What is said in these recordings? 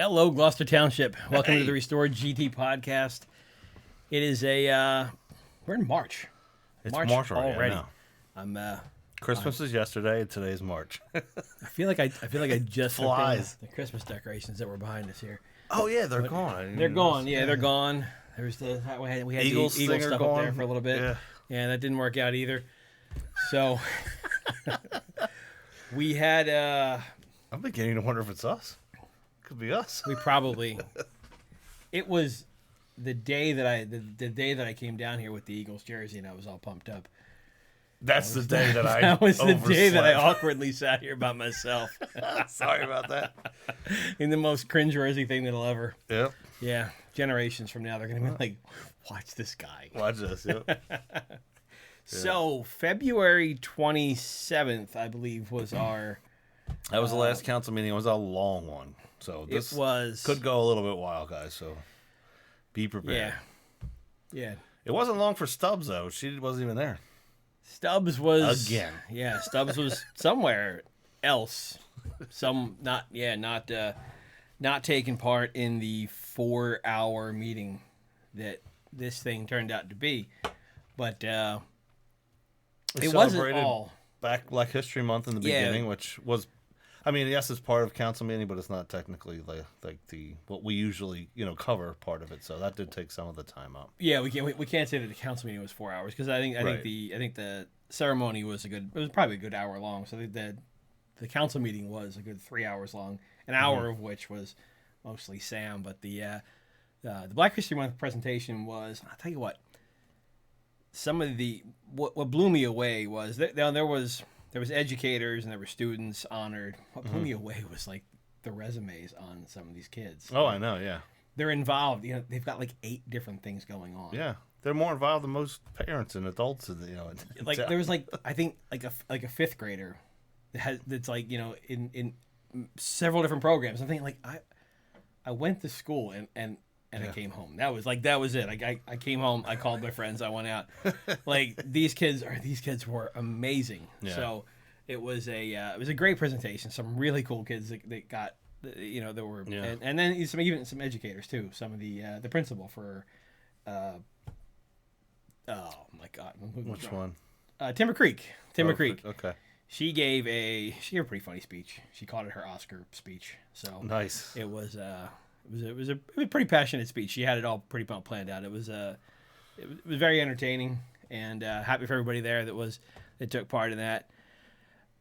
Hello, Gloucester Township. Welcome to the Restored GT podcast. It is we're in March. It's March already. I'm Christmas is yesterday, and today's March. I feel like I just Flies. the Christmas decorations that were behind us here. Oh yeah, they're gone. They're gone. Yeah, they're gone. There's we had Eagles the Eagle stuff gone. up there for a little bit. Yeah, that didn't work out either. So we had. I'm beginning to wonder if it's us. Could be us. We probably. It was the day that I came down here with the Eagles jersey, and I was all pumped up. That's the day that I. That was the day that I awkwardly sat here by myself. Sorry about that. In the most cringeworthy thing that'll ever. Yep. Yeah, generations from now, they're gonna be like, "Watch this guy." Watch this. Yep. So February 27th, I believe, was our. That was the last council meeting. It was a long one, so this could go a little bit wild, guys. So be prepared. Yeah. It wasn't long for Stubbs though. She wasn't even there. Stubbs was again. Yeah, Stubbs was somewhere else. Not taking part in the 4-hour meeting that this thing turned out to be, but it wasn't all. Black History Month in the beginning, which was, I mean, yes, it's part of council meeting, but it's not technically like the what we usually cover part of it. So that did take some of the time up. Yeah, we can't say that the council meeting was 4 hours because I think the ceremony was probably a good hour long. So the council meeting was a good 3 hours long, an hour of which was mostly Sam. But the Black History Month presentation was, I'll tell you what. Some of what blew me away was that there was educators and there were students honored. What blew me away was like the resumes on some of these kids. Oh, I know, yeah. They're involved. They've got like 8 different things going on. Yeah, they're more involved than most parents and adults. Like there was I think like a 5th grader that's like in several different programs. I'm thinking like I went to school and I came home. That was it. I came home. I called my friends. I went out. Like these kids were amazing. Yeah. So it was a great presentation. Some really cool kids that got there were and then even some educators too. Some of the principal for oh my God, which one? Timber Creek. Creek. Okay. She gave a pretty funny speech. She called it her Oscar speech. So nice. It was. It was a pretty passionate speech. She had it all pretty well planned out. It was very entertaining, and happy for everybody there that took part in that.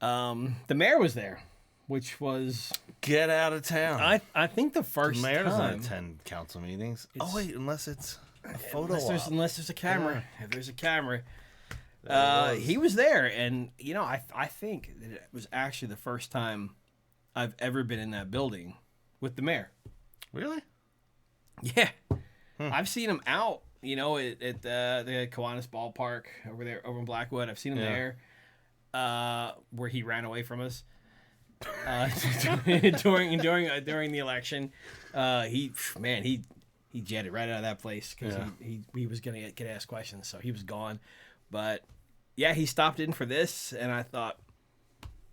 The mayor was there, which was get out of town. I think the first the mayor doesn't time attend council meetings. Oh wait, unless it's a photo unless there's a camera. Yeah. If there's a camera, he was there, and I think that it was actually the first time I've ever been in that building with the mayor. Really? Yeah. I've seen him out, at the Kiwanis ballpark over in Blackwood. I've seen him there, where he ran away from us during the election. He jetted right out of that place because he was gonna get asked questions, so he was gone. But yeah, he stopped in for this, and I thought,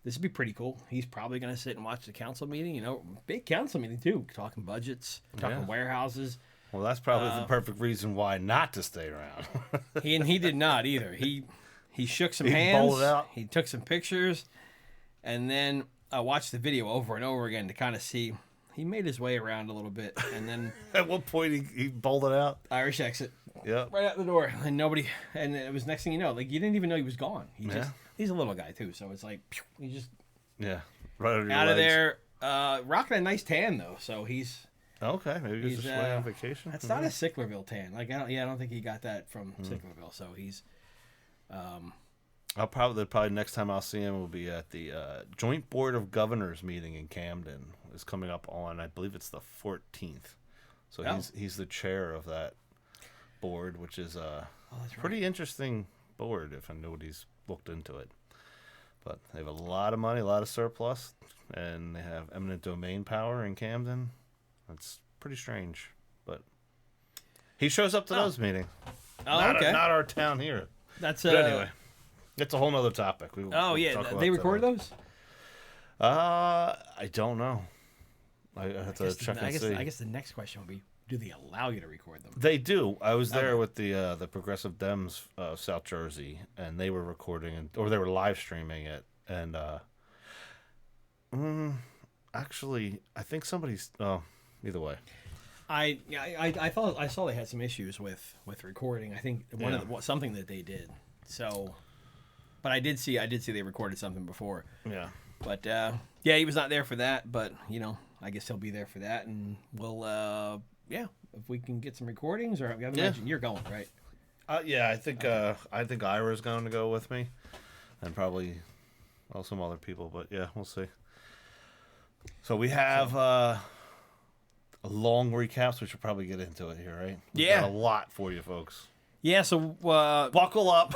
this would be pretty cool. He's probably going to sit and watch the council meeting, big council meeting too, talking budgets, talking warehouses. Well, that's probably the perfect reason why not to stay around. He did not either. He shook some hands. Bowled out. He took some pictures, and then I watched the video over and over again to kind of see. He made his way around a little bit, and then at what point he bowled it out? Irish exit. Yeah. Right out the door, and nobody. And it was next thing you know, like you didn't even know he was gone. He's a little guy too, so it's like he just right over your out legs. of there. Rocking a nice tan though, so he's okay. Maybe he's just away on vacation. That's not a Sicklerville tan. Like I don't think he got that from Sicklerville. So he's. I'll probably next time I'll see him will be at the Joint Board of Governors meeting in Camden. It's coming up on, I believe it's the 14th. So he's the chair of that board, which is a pretty interesting board if nobody's looked into it. But they have a lot of money, a lot of surplus, and they have eminent domain power in Camden. It's pretty strange, but he shows up to those meetings. Oh, okay. Not our town here. That's but anyway, it's a whole nother topic. They recorded those? I don't know. I have to check and see. I guess the next question would be, do they allow you to record them? They do. I was there with the Progressive Dems South Jersey, and they were recording or they were live streaming it. And actually, I think somebody's. Either way. I saw they had some issues with recording. I think something that they did. So, but I did see they recorded something before. Yeah. But he was not there for that. But I guess he'll be there for that, and we'll if we can get some recordings, or you're going, right? I think Ira's going to go with me, and probably some other people. But yeah, we'll see. So we have a long recap, so we should probably get into it here, right? We've got a lot for you folks. Yeah, so buckle up.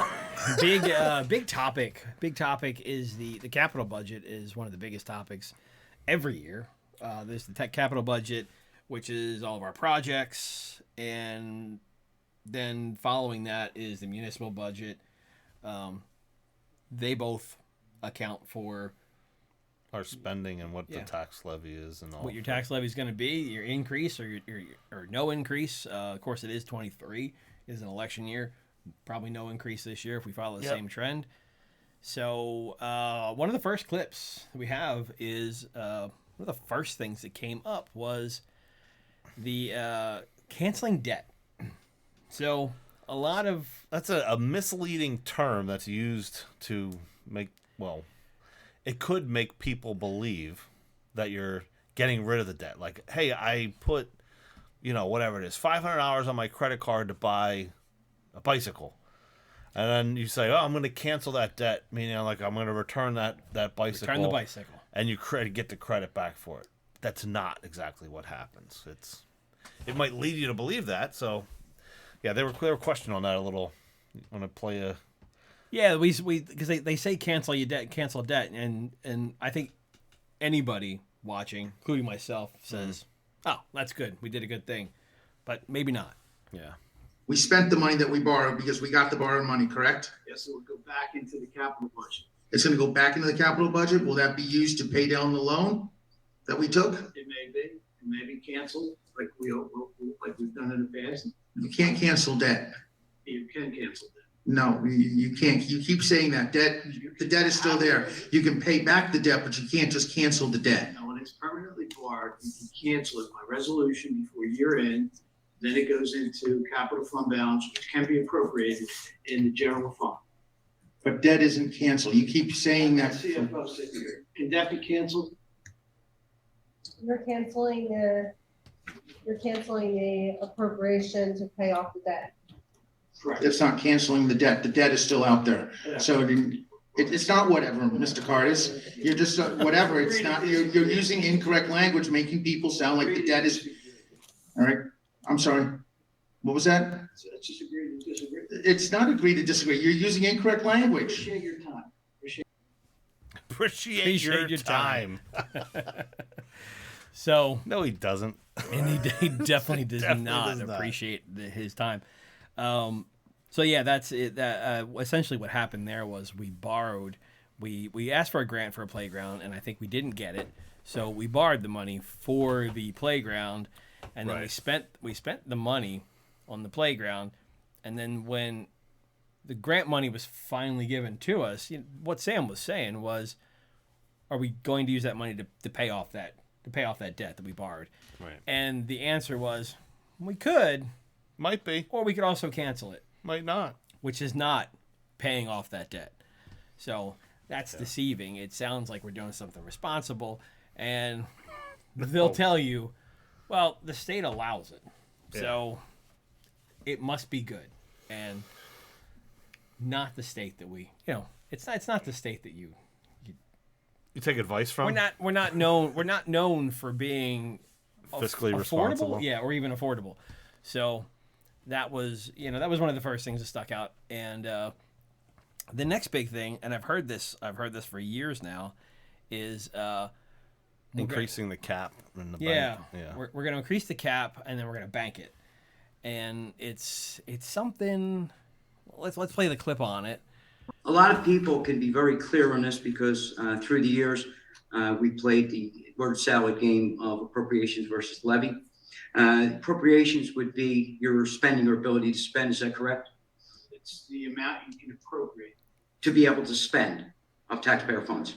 Big topic. Big topic is the capital budget is one of the biggest topics every year. There's the capital budget, which is all of our projects, and then following that is the municipal budget. They both account for our spending and what the tax levy is and all. What your tax levy is going to be, your increase or or no increase. Of course, it is 23. It is an election year. Probably no increase this year if we follow the same trend. So one of the first clips we have is one of the first things that came up was the canceling debt. So a lot of... That's a misleading term that's used to make... Well, it could make people believe that you're getting rid of the debt. Like, hey, I put, whatever it is, $500 on my credit card to buy a bicycle. And then you say, I'm going to cancel that debt, meaning like I'm going to return that bicycle. Return the bicycle. And you get the credit back for it. That's not exactly what happens. It might lead you to believe that. So, yeah, they were questioning on that a little. You want to play a... Yeah, we because they say cancel debt, and I think anybody watching, including myself, says, "Oh, that's good. We did a good thing," but maybe not. Yeah. We spent the money that we borrowed because we got the borrowed money, correct? Yes, it will go back into the capital budget. It's going to go back into the capital budget. Will that be used to pay down the loan that we took? It may be. It may be canceled, like we've done in the past. You can't cancel debt. You can cancel that. No, you can't. You keep saying that the debt is still there. You can pay back the debt, but you can't just cancel the debt. No, when it's permanently borrowed, you can cancel it by resolution before year end. Then it goes into capital fund balance, which can be appropriated in the general fund. But debt isn't canceled. You keep saying that. CFO sitting here. Can debt be canceled? You're canceling the appropriation to pay off the debt. Correct. That's not canceling the debt. The debt is still out there. Yeah. So it's not whatever, Mr. Cardis. You're just whatever. It's not. You're using incorrect language, making people sound like the debt is. All right. I'm sorry. What was that? So let's just agree to disagree. It's not agree to disagree. You're using incorrect language. Appreciate your time. Appreciate your time. So no, he doesn't. And he definitely does not appreciate his time. So yeah, that's it. Essentially what happened there was we borrowed. We asked for a grant for a playground, and I think we didn't get it. So we borrowed the money for the playground, and then we spent the money on the playground, and then when the grant money was finally given to us, what Sam was saying was, "Are we going to use that money to pay off that debt that we borrowed?" Right. And the answer was, we could, might be, or we could also cancel it, might not, which is not paying off that debt. So that's deceiving. It sounds like we're doing something responsible, and they'll tell you, well, the state allows it, so it must be good, and not the state that we, it's not the state that you take advice from. We're not known for being fiscally responsible, or even affordable. So that was one of the first things that stuck out. And the next big thing, and I've heard this for years now, is increasing the cap in the bank. Yeah, we're going to increase the cap, and then we're going to bank it. And it's something. Let's play the clip on it. A lot of people can be very clear on this because through the years, We played the word salad game of appropriations versus levy. Appropriations would be your spending or ability to spend. Is that correct? It's the amount you can appropriate. To be able to spend of taxpayer funds.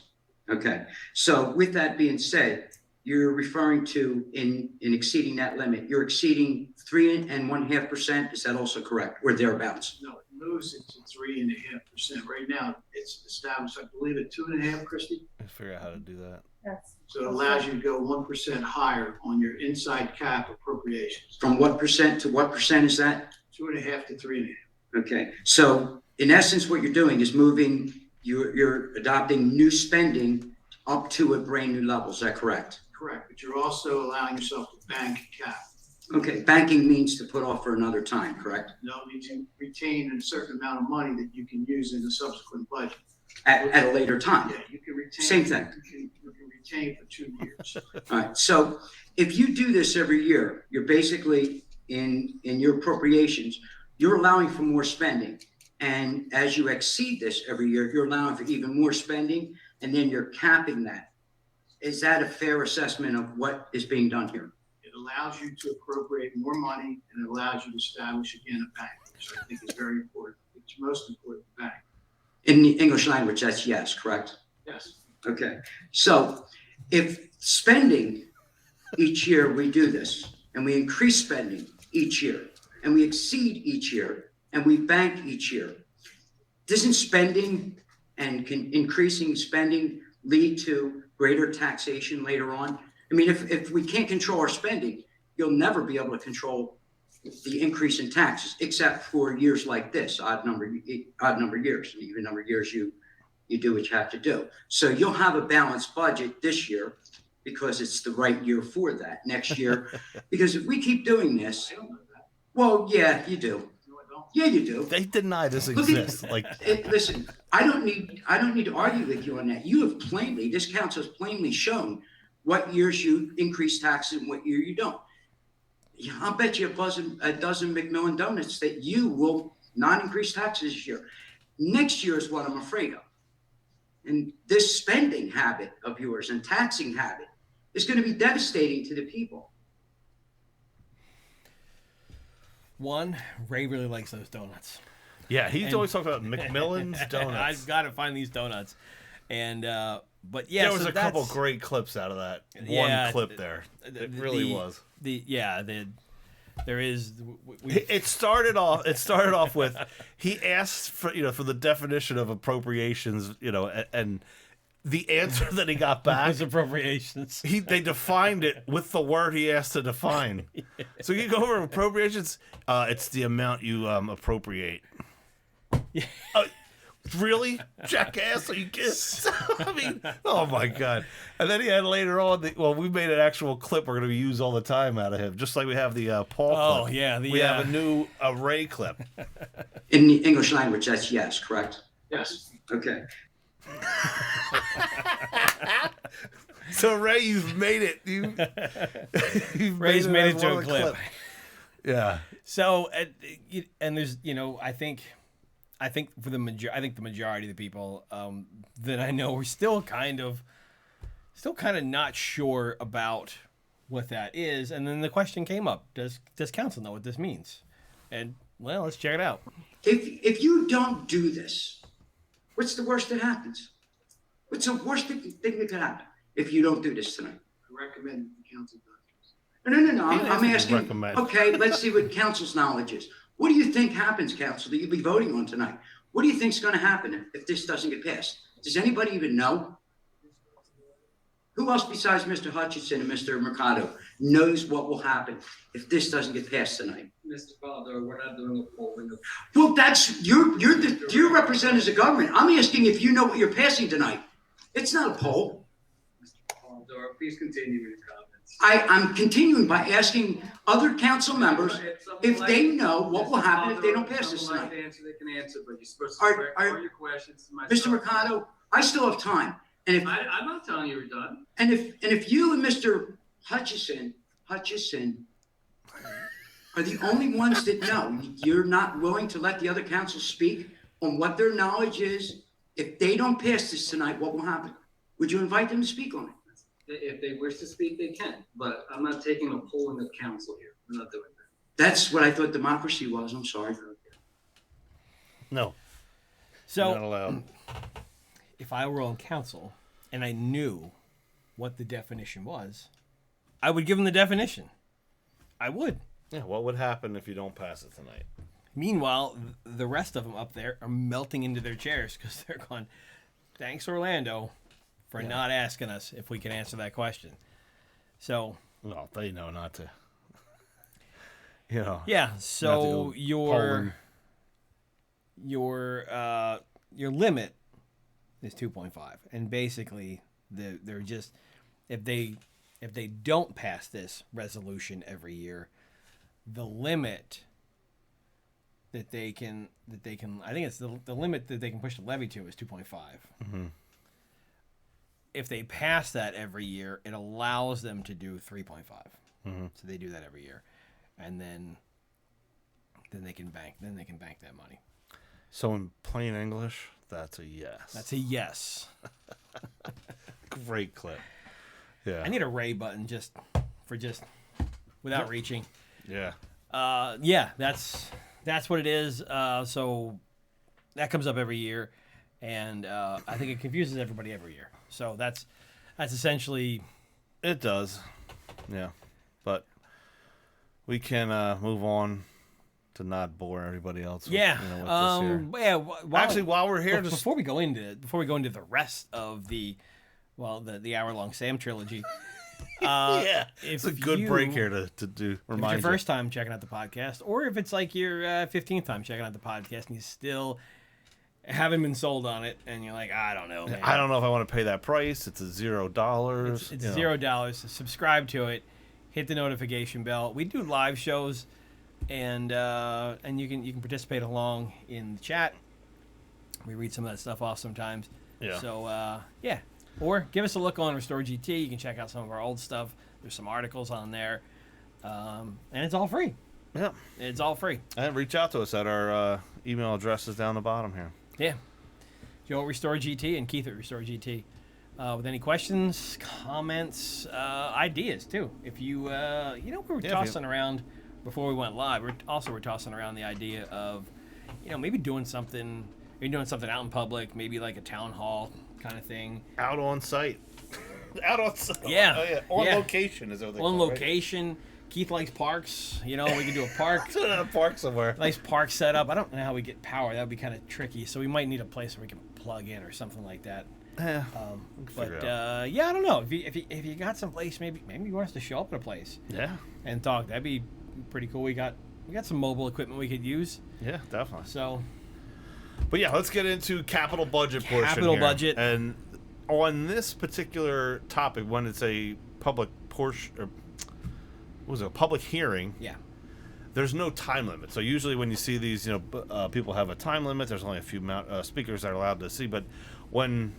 Okay. So with that being said, you're referring to in exceeding that limit, you're exceeding 3.5%. Is that also correct, or thereabouts? No, it moves it to 3.5%. Right now, it's established, I believe, at 2.5%, Christie. I figure out how to do that. That's. So it allows you to go 1% higher on your inside cap appropriations. From what percent to what percent is that? 2.5 to 3.5. Okay. So in essence, what you're doing is moving, you're adopting new spending up to a brand new level. Is that correct? Correct, but you're also allowing yourself to bank cap. Okay. Banking means to put off for another time, correct? No, it means you retain a certain amount of money that you can use in the subsequent budget. At a later time. Yeah, you can retain. Same thing. You can retain for 2 years. All right. So if you do this every year, you're basically in your appropriations, you're allowing for more spending. And as you exceed this every year, you're allowing for even more spending, and then you're capping that. Is that a fair assessment of what is being done here? It allows you to appropriate more money, and it allows you to establish again a bank, which I think is very important. It's most important, bank. In the English language, that's yes, correct? Yes. Okay. So if spending each year, we do this, and we increase spending each year, and we exceed each year, and we bank each year, doesn't spending and increasing spending lead to greater taxation later on? I mean, if we can't control our spending, you'll never be able to control the increase in taxes, except for years like this, odd number years, and even number of years you do what you have to do. So you'll have a balanced budget this year because it's the right year for that. Next year, because if we keep doing this, I don't know that. well, yeah, you do. No, I don't. Yeah, you do. They deny this Look at- exists. Like, Listen, I don't need to argue with you on that. You have plainly, this council has plainly shown what years you increase taxes and what year you don't. Yeah, I'll bet you a dozen McMillan Donuts that you will not increase taxes this year. Next year is what I'm afraid of. And this spending habit of yours and taxing habit is going to be devastating to the people. One, Ray really likes those donuts. yeah, he's And- always talking about McMillan's donuts. I've got to find these donuts. And, but yeah, there was so a couple that's- great clips out of that Yeah, one clip there. It the- really the- was. There is. It started off with he asked for the definition of appropriations, and the answer that he got back Those appropriations. they defined it with the word he asked to define. So you go over appropriations. It's the amount you appropriate. Yeah. Really, jackass? Are you kidding? I mean, oh my god! And then he had later on. We made an actual clip we're going to use all the time out of him, just like we have the Paul. Oh clip. yeah, we have a new Ray clip. In the English language, that's yes, correct? Yes. Okay. So Ray, you've made it. You've Ray's made it as to one a of the clip. Yeah. So and there's I think for the majority of the people that I know are still kind of not sure about what that is. And then the question came up: Does council know what this means? And well, let's check it out. If you don't do this, what's the worst that happens? What's the worst thing that could happen if you don't do this tonight? I recommend the council does. No. I'm asking. Recommend. Okay, let's see what council's knowledge is. What do you think happens, council, that you'll be voting on tonight? What do you think's going to happen if this doesn't get passed? Does anybody even know? Who else besides Mr. Hutchinson and Mr. Mercado knows what will happen if this doesn't get passed tonight? Mr. Father, we're not doing a polling of. Well, that's you're representing the government. I'm asking if you know what you're passing tonight. It's not a poll. Mr. Father, please continue with your comments. I'm continuing by asking other council members if they know what will happen if they don't pass this Someone like tonight. to answer, they can answer, but you're supposed Are- to direct are- all your questions to myself. Mr. Mercado, I still have time. And I'm not telling you you're done. if you and Mr. Hutchison are the only ones that know, you're not willing to let the other council speak on what their knowledge is. If they don't pass this tonight, what will happen? Would you invite them to speak on it? If they wish to speak, they can, but I'm not taking a polling of council here. We're not doing that. That's what I thought democracy was. I'm sorry. No, So not allowed. if I were on council and I knew what the definition was, I would give them the definition. I would. Yeah, what would happen if you don't pass it tonight? Meanwhile, the rest of them up there are melting into their chairs because they're going, thanks, Orlando, for not asking us if we can answer that question. So, Well, they know not to. You know. yeah, so go your limit is 2.5, and basically they're just if they don't pass this resolution every year, the limit that they can I think it's the limit that they can push the levy to is 2.5. Mm-hmm. If they pass that every year, it allows them to do 3.5. Mm-hmm. So they do that every year, and then they can bank. Then they can bank that money. So in plain English, that's a yes. That's a yes. Great clip. Yeah. I need a Ray button just without reaching. Yeah. Yeah, that's what it is. So that comes up every year, and I think it confuses everybody every year. So that's essentially. It does. Yeah. But we can move on to not bore everybody else. With, Yeah. You know, with this here. Yeah. Actually, while we're here, just before we go into the rest of the hour-long Sam trilogy. yeah, it's a good break here to do. If it's Remind your you. first time checking out the podcast, or if it's like your 15th time checking out the podcast and you still haven't been sold on it, and you're like, I don't know, man. I don't know if I want to pay that price. It's $0. It's you know. $0. So subscribe to it. Hit the notification bell. We do live shows, and you can participate along in the chat. We read some of that stuff off sometimes. Yeah. So yeah. Or give us a look on Restore GT. You can check out some of our old stuff. There's some articles on there. And it's all free. Yeah. It's all free. And reach out to us at our email addresses down the bottom here. Yeah. Joe at Restore GT and Keith at Restore GT. With any questions, comments, ideas too. If you, we were tossing around before we went live. We're tossing around the idea of, maybe doing something. You're doing something out in public, maybe like a town hall kind of thing. Out on site. Out on site. Yeah. Oh, yeah. On Yeah. location is what they On call it, location. Right? Keith likes parks. We can do a park. Let's do a park somewhere. Nice park setup. I don't know how we get power. That would be kind of tricky. So we might need a place where we can plug in or something like that. Yeah. But I don't know. If you got some place, maybe you want us to show up at a place. Yeah. And talk. That'd be pretty cool. We got some mobile equipment we could use. Yeah, definitely. So. But yeah, let's get into capital budget portion. Capital budget. And on this particular topic, when it's a public portion, or was it a public hearing? Yeah. There's no time limit. So usually when you see these, people have a time limit. There's only a few speakers that are allowed to see. But when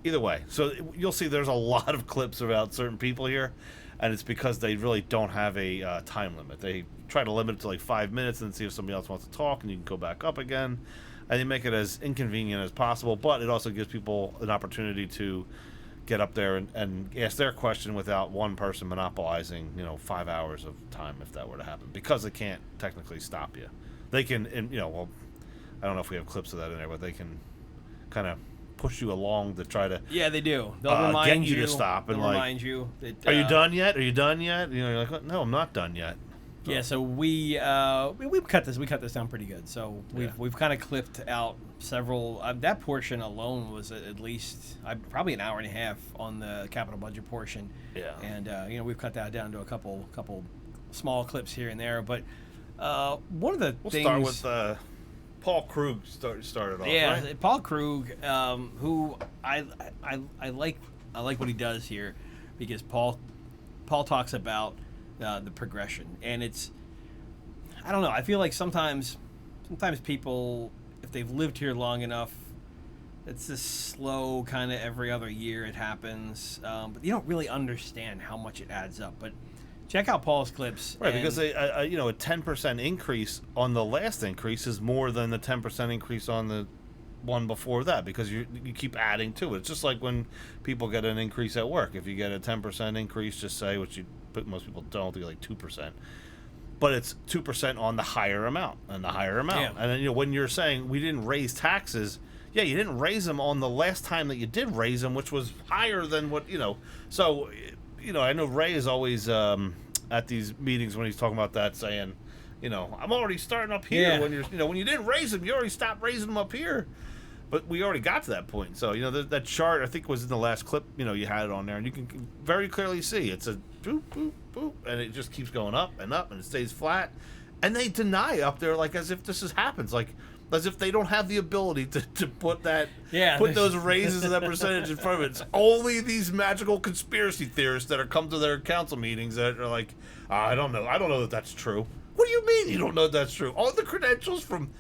either way, so you'll see there's a lot of clips about certain people here, and it's because they really don't have a time limit. They try to limit it to like 5 minutes and see if somebody else wants to talk, and you can go back up again. And they make it as inconvenient as possible, but it also gives people an opportunity to get up there and ask their question without one person monopolizing, 5 hours of time if that were to happen, because they can't technically stop you. They can, I don't know if we have clips of that in there, but they can kind of push you along to try to Yeah, they do. They'll remind get you to stop and remind you that. Are you done yet? Are you done yet? You're like, no, I'm not done yet. Yeah, so we cut this down pretty good. So we've kind of clipped out several. That portion alone was at least probably an hour and a half on the capital budget portion. Yeah. And we've cut that down to a couple small clips here and there. But one of the things. We'll start with Paul Krug started off. Yeah, right? Paul Krug, who I like what he does here, because Paul talks about the progression, and it's, I don't know, I feel like sometimes people, if they've lived here long enough, it's this slow kind of every other year it happens, but you don't really understand how much it adds up. But check out Paul's clips. Right, because a 10% increase on the last increase is more than the 10% increase on the one before that because you keep adding to it. It's just like when people get an increase at work. If you get a 10% increase, just say, but most people don't, they get like 2%. But it's 2% on the higher amount and the higher amount. Yeah. And then, when you're saying we didn't raise taxes, yeah, you didn't raise them on the last time that you did raise them, which was higher than what, So, I know Ray is always at these meetings when he's talking about that saying, I'm already starting up here. Yeah. When when you didn't raise them, you already stopped raising them up here. But we already got to that point. So, that chart, I think, was in the last clip, you had it on there. And you can very clearly see it's a boop, boop, boop. And it just keeps going up, and it stays flat. And they deny up there like as if this happens. Like, as if they don't have the ability to put put those raises and that percentage in front of it. It's only these magical conspiracy theorists that are come to their council meetings that are like, I don't know that that's true. What do you mean you don't know that's true? All the credentials from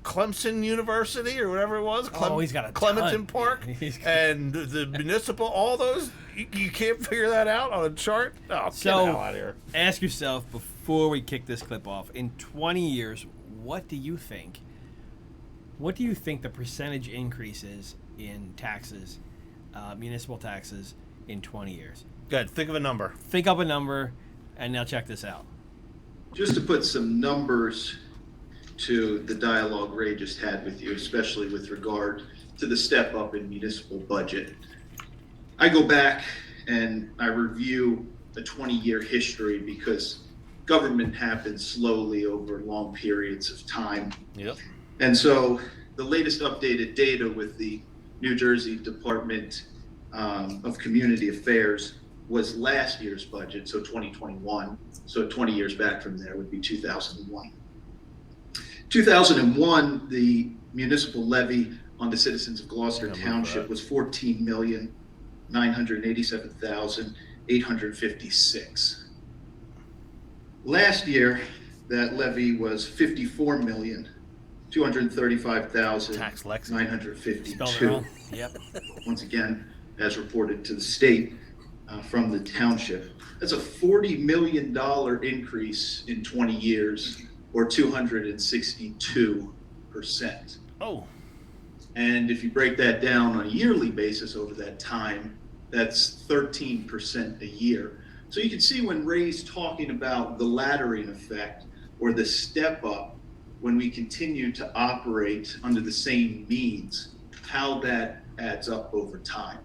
Clemson University or whatever it was. He's got a Clementon ton. Park and the municipal. All those you can't figure that out on a chart. Oh, get the hell out of here! Ask yourself before we kick this clip off. In 20 years, what do you think? What do you think the percentage increase is in taxes, municipal taxes, in 20 years? Good. Think of a number. Think up a number, and now check this out. Just to put some numbers to the dialogue Ray just had with you, especially with regard to the step up in municipal budget. I go back and I review a 20-year history because government happens slowly over long periods of time. Yep. And so the latest updated data with the New Jersey Department of Community Affairs was last year's budget, so 2021. So 20 years back from there would be 2001. 2001, the municipal levy on the citizens of Gloucester Township was $14,987,856. Last year, that levy was $54,235,952. Yep. Once again, as reported to the state from the township. That's a $40 million increase in 20 years, or 262%. Oh. And if you break that down on a yearly basis over that time, that's 13% a year. So you can see when Ray's talking about the laddering effect or the step up when we continue to operate under the same means, how that adds up over time.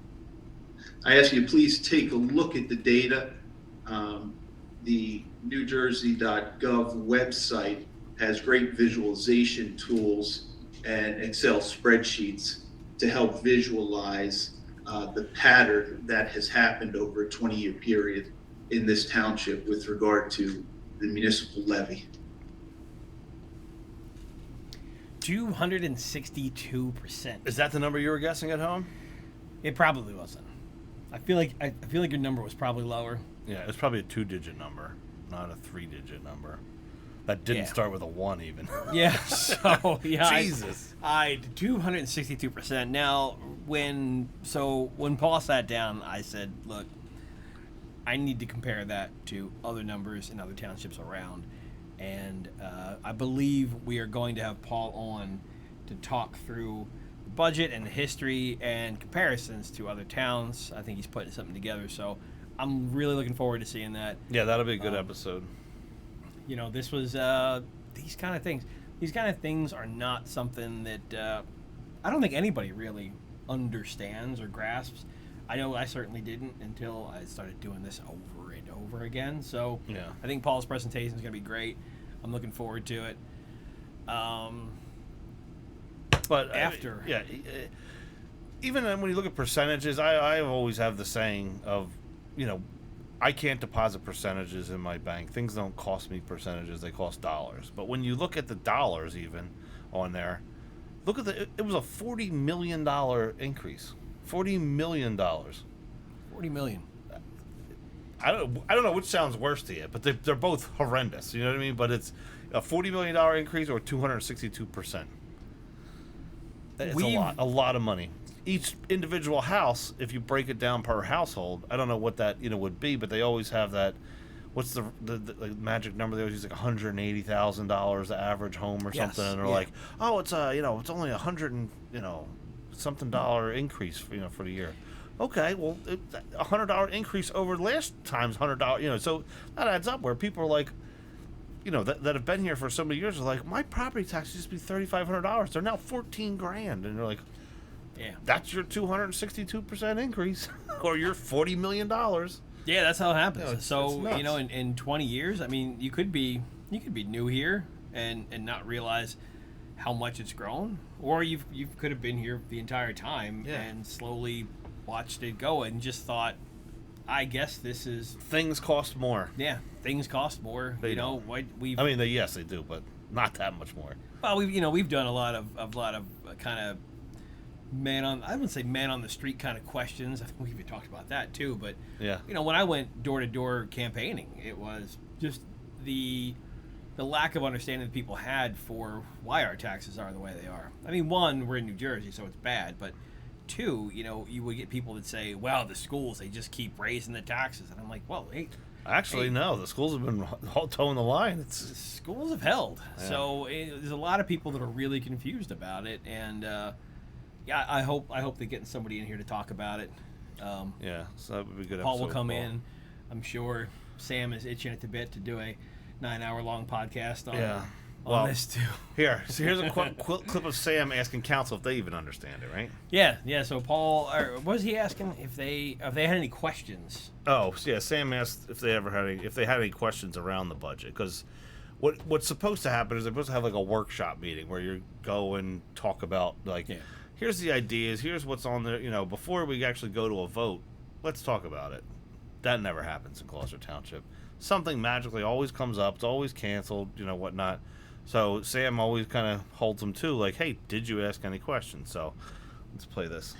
I ask you to please take a look at the data. The NewJersey.gov website has great visualization tools and Excel spreadsheets to help visualize the pattern that has happened over a 20-year period in this township with regard to the municipal levy. 262%. Is that the number you were guessing at home? It probably wasn't. I feel like your number was probably lower. Yeah, it's probably a 2-digit number, not a 3-digit number. That didn't start with a 1 even. Yeah. So yeah. Jesus. I 262%. Now when Paul sat down, I said, look, I need to compare that to other numbers in other townships around. And I believe we are going to have Paul on to talk through the budget and the history and comparisons to other towns. I think he's putting something together. So I'm really looking forward to seeing that. Yeah, that'll be a good episode. This was these kind of things. These kind of things are not something that I don't think anybody really understands or grasps. I know I certainly didn't until I started doing this over and over again. So yeah. I think Paul's presentation is going to be great. I'm looking forward to it. But after, even when you look at percentages, I always have the saying of, I can't deposit percentages in my bank. Things don't cost me percentages; they cost dollars. But when you look at the dollars, even on there, look at it was a $40 million increase. $40 million. $40 million. I don't know which sounds worse to you, but they're both horrendous. You know what I mean? But it's a $40 million increase or 262%. It's a lot of money. Each individual house, if you break it down per household, I don't know what that would be, but they always have that what's the like magic number they always use, like $180,000 the average home or Yes, something, and they're yeah. like, oh, it's it's only something dollar increase for the year. Okay, well, $100 increase over last time's $100, so that adds up where people are like, that have been here for so many years are like, my property tax used to be $3,500. They're now $14,000, and they're like, Yeah. that's your 262% increase, or your $40 million. Yeah, that's how it happens. No, it's so nuts. in 20 years, I mean, you could be new here and not realize how much it's grown, or you could have been here the entire time and slowly watched it go and just thought, I guess this is Things cost more. things cost more. They yes, they do, but not that much more. Well, we've done a lot of kind of I wouldn't say man on the street kind of questions. I think we've talked about that too. But Yeah. when I went door to door campaigning, it was just the lack of understanding that people had for why our taxes are the way they are. I mean, one, we're in New Jersey, so it's bad, but two, you would get people that say, well, the schools, they just keep raising the taxes. And I'm like, well, hey. Actually, no. The schools have been all towing the line. The schools have held. Yeah. So there's a lot of people that are really confused about it. And, I hope they're getting somebody in here to talk about it. Yeah, so that would be a good. Paul will episode, come Paul. in. I'm sure Sam is itching at the bit to do a 9-hour-long podcast on this too. So here's a clip of Sam asking council if they even understand it, right? Yeah. So Paul, what was he asking if they had any questions? Oh, yeah. Sam asked if they had any questions around the budget, because what's supposed to happen is they're supposed to have like a workshop meeting where you go and talk about here's the ideas, here's what's on there. Before we actually go to a vote, let's talk about it. That never happens in Gloucester Township. Something magically always comes up. It's always canceled, whatnot. So Sam always kind of holds them to, like, hey, did you ask any questions? So let's play this.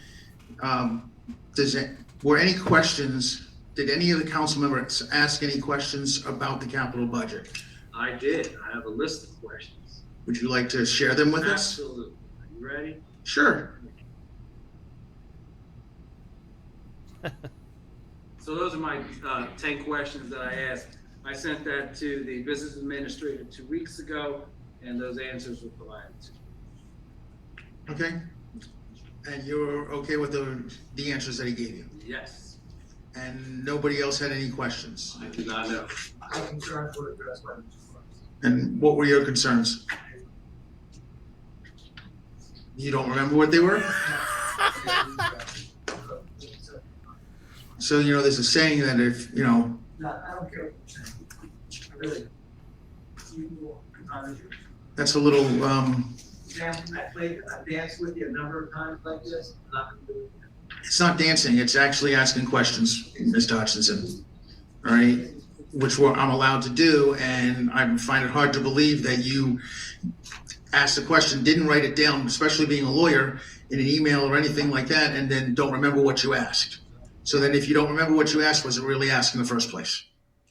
Were any questions, did any of the council members ask any questions about the capital budget? I did. I have a list of questions. Would you like to share them with us? Absolutely. Are you ready? Sure. So those are my 10 questions that I asked. I sent that to the business administrator 2 weeks ago, and those answers were provided to me. Okay. And you're okay with the answers that he gave you? Yes. And nobody else had any questions? I do not know. And what were your concerns? You don't remember what they were? So, there's a saying that if, No, I don't care. I really. that's a little, I danced with you a number of times like this. I'm not gonna do it again. it's not dancing, it's actually asking questions, Mr. Hutchinson. All right? Which I'm allowed to do, and I find it hard to believe that you asked a question, didn't write it down, especially being a lawyer, in an email or anything like that, and then don't remember what you asked. So then if you don't remember what you asked, was it really asked in the first place?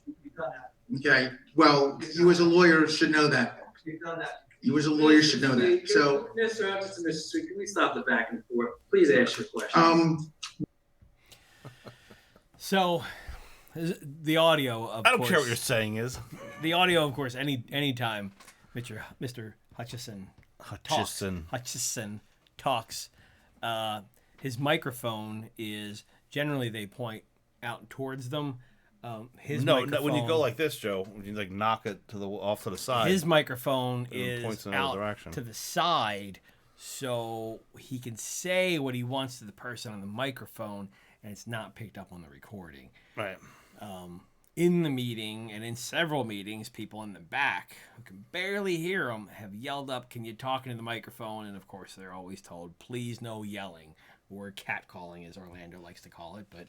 You've done that. Okay, well, you as a lawyer should know that. You've done that. You as a lawyer should know that. So, Mr. Hutchinson, Mr. Street, can we stop the back and forth? Please ask your question. So the audio, of I don't course, care what you're saying is. The audio, of course, anytime Mr. Hutchison talks, his microphone is generally they point out towards them. His microphone, when you go like this, Joe, when you like knock it off to the side. His microphone It points is in another out direction. to the side, so he can say what he wants to the person on the microphone, and it's not picked up on the recording. Right. In the meeting and in several meetings, people in the back who can barely hear him have yelled up, "Can you talk into the microphone?" And of course, they're always told, "Please, no yelling," or catcalling, as Orlando likes to call it. But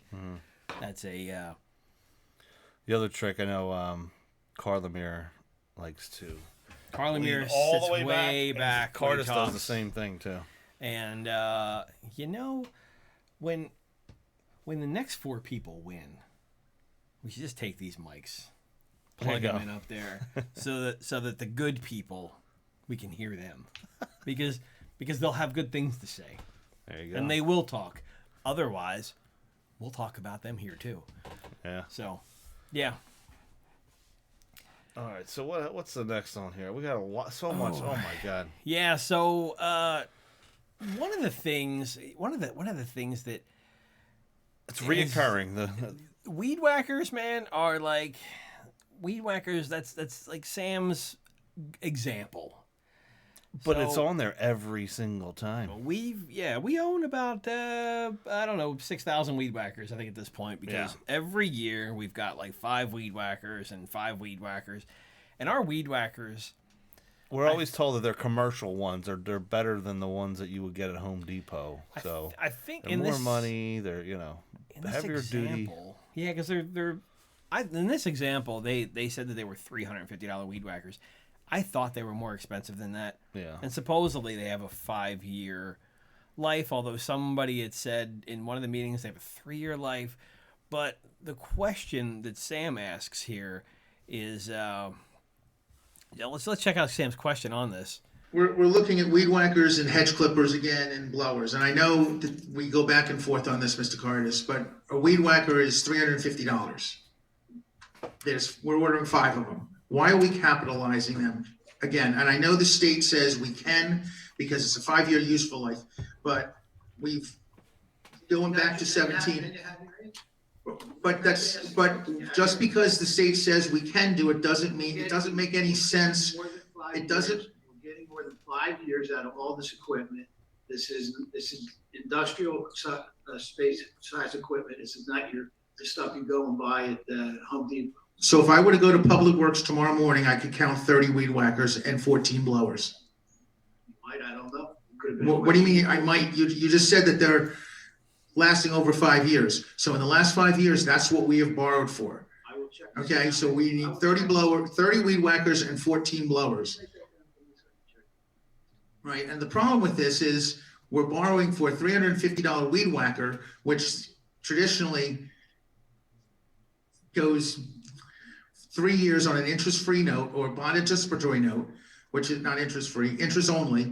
that's a The other trick I know, Carlemere likes to. Carlemere lean all sits the way back. when he Cardis does talks. the same thing too. And when the next 4 people win, we should just take these mics, plug them in up there, so that the good people, we can hear them, because they'll have good things to say, There you go. and they will talk. Otherwise, we'll talk about them here too. Yeah. So, yeah. All right, so what's the next on here? We got a lot, so much. Oh my god. Yeah. So one of the things that It's reoccurring. The weed whackers, man, are like weed whackers. That's like Sam's example. but So, it's on there every single time. we own about I don't know 6,000 weed whackers I think at this point because every year we've got like 5 weed whackers and 5 weed whackers, and our weed whackers. We're always told that they're commercial ones, or they're better than the ones that you would get at Home Depot. So I think they're in more this money. They're in this heavier duty. example, yeah, because in this example they said that they were $350 weed whackers. I thought they were more expensive than that. Yeah. And supposedly they have a 5-year life, although somebody had said in one of the meetings they have a 3-year life. But the question that Sam asks here is, let's check out Sam's question on this. We're looking at weed whackers and hedge clippers again and blowers. And I know that we go back and forth on this, Mr. Cardis, but a weed whacker is $350. We're ordering 5 of them. Why are we capitalizing them again? And I know the state says we can because it's a 5-year useful life, but we've going back to 17. But just because the state says we can do it doesn't mean it doesn't make any sense. It doesn't. We're getting more than 5 years out of all this equipment. This is industrial space size equipment. This is not the stuff you go and buy at Home Depot. So if I were to go to Public Works tomorrow morning, I could count 30 weed whackers and 14 blowers. You might, I don't know. Could have been What do you mean I might? You just said that they're lasting over 5 years. So in the last 5 years, that's what we have borrowed for. I will check. Okay, so we need 30 weed whackers and 14 blowers. Right, and the problem with this is we're borrowing for a $350 weed whacker, which traditionally goes 3 years on an interest-free note or bond anticipatory note, which is not interest-free, interest only.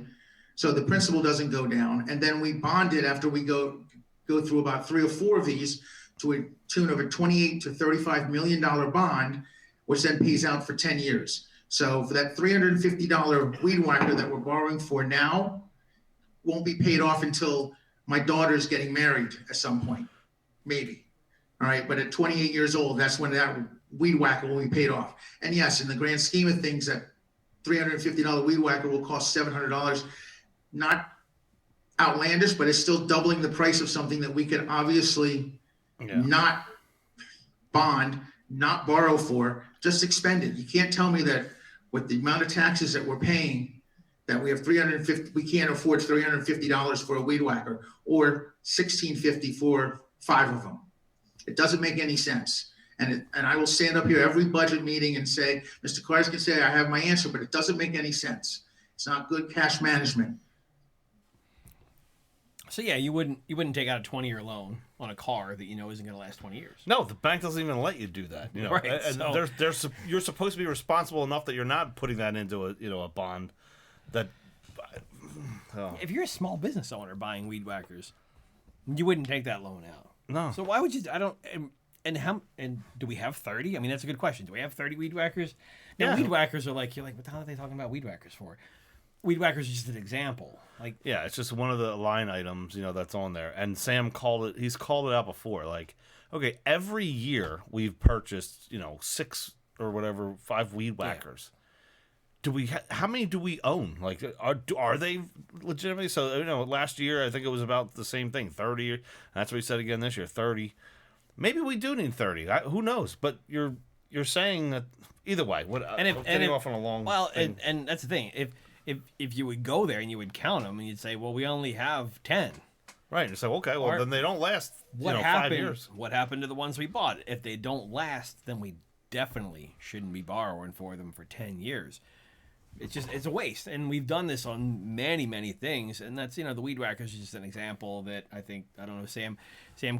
So the principal doesn't go down. And then we bond it after we go through about 3 or 4 of these to a tune of a $28 to $35 million bond, which then pays out for 10 years. So for that $350 weed whacker that we're borrowing for now won't be paid off until my daughter's getting married at some point, maybe. All right, but at 28 years old, that's when that weed whacker will be paid off. And yes, in the grand scheme of things, that $350 weed whacker will cost $700. Not outlandish, but it's still doubling the price of something that we could obviously not bond, not borrow for, just expend it. You can't tell me that with the amount of taxes that we're paying, that we have we can't afford $350 for a weed whacker or $1,650 for 5 of them. It doesn't make any sense. And I will stand up here every budget meeting and say, Mr. Cars can say I have my answer, but it doesn't make any sense. It's not good cash management. So yeah, you wouldn't take out a 20-year loan on a car that you know isn't going to last 20 years. No, the bank doesn't even let you do that. You know, Right, and so- you're supposed to be responsible enough that you're not putting that into a bond. That If you're a small business owner buying weed whackers, you wouldn't take that loan out. No. So why would you? I don't. And do we have 30? I mean, that's a good question. Do we have 30 weed whackers? Now, weed whackers are like, you're like, what the hell are they talking about weed whackers for? Weed whackers is just an example. Like, yeah, it's just one of the line items, that's on there. And Sam he's called it out before. Like, okay, every year we've purchased, 6 or whatever, 5 weed whackers. Do we? How many do we own? Like, are they legitimately? So, last year I think it was about the same thing, 30. That's what we said again this year, 30. Maybe we do need 30. Who knows? But you're saying that either way. Off on a long. Well, thing. and that's the thing. If you would go there and you would count them and you'd say, well, we only have 10. Right. And so okay, well then they don't last. 5 years. What happened to the ones we bought? If they don't last, then we definitely shouldn't be borrowing for them for 10 years. It's a waste, and we've done this on many things, and that's the weed whackers is just an example that I don't know Sam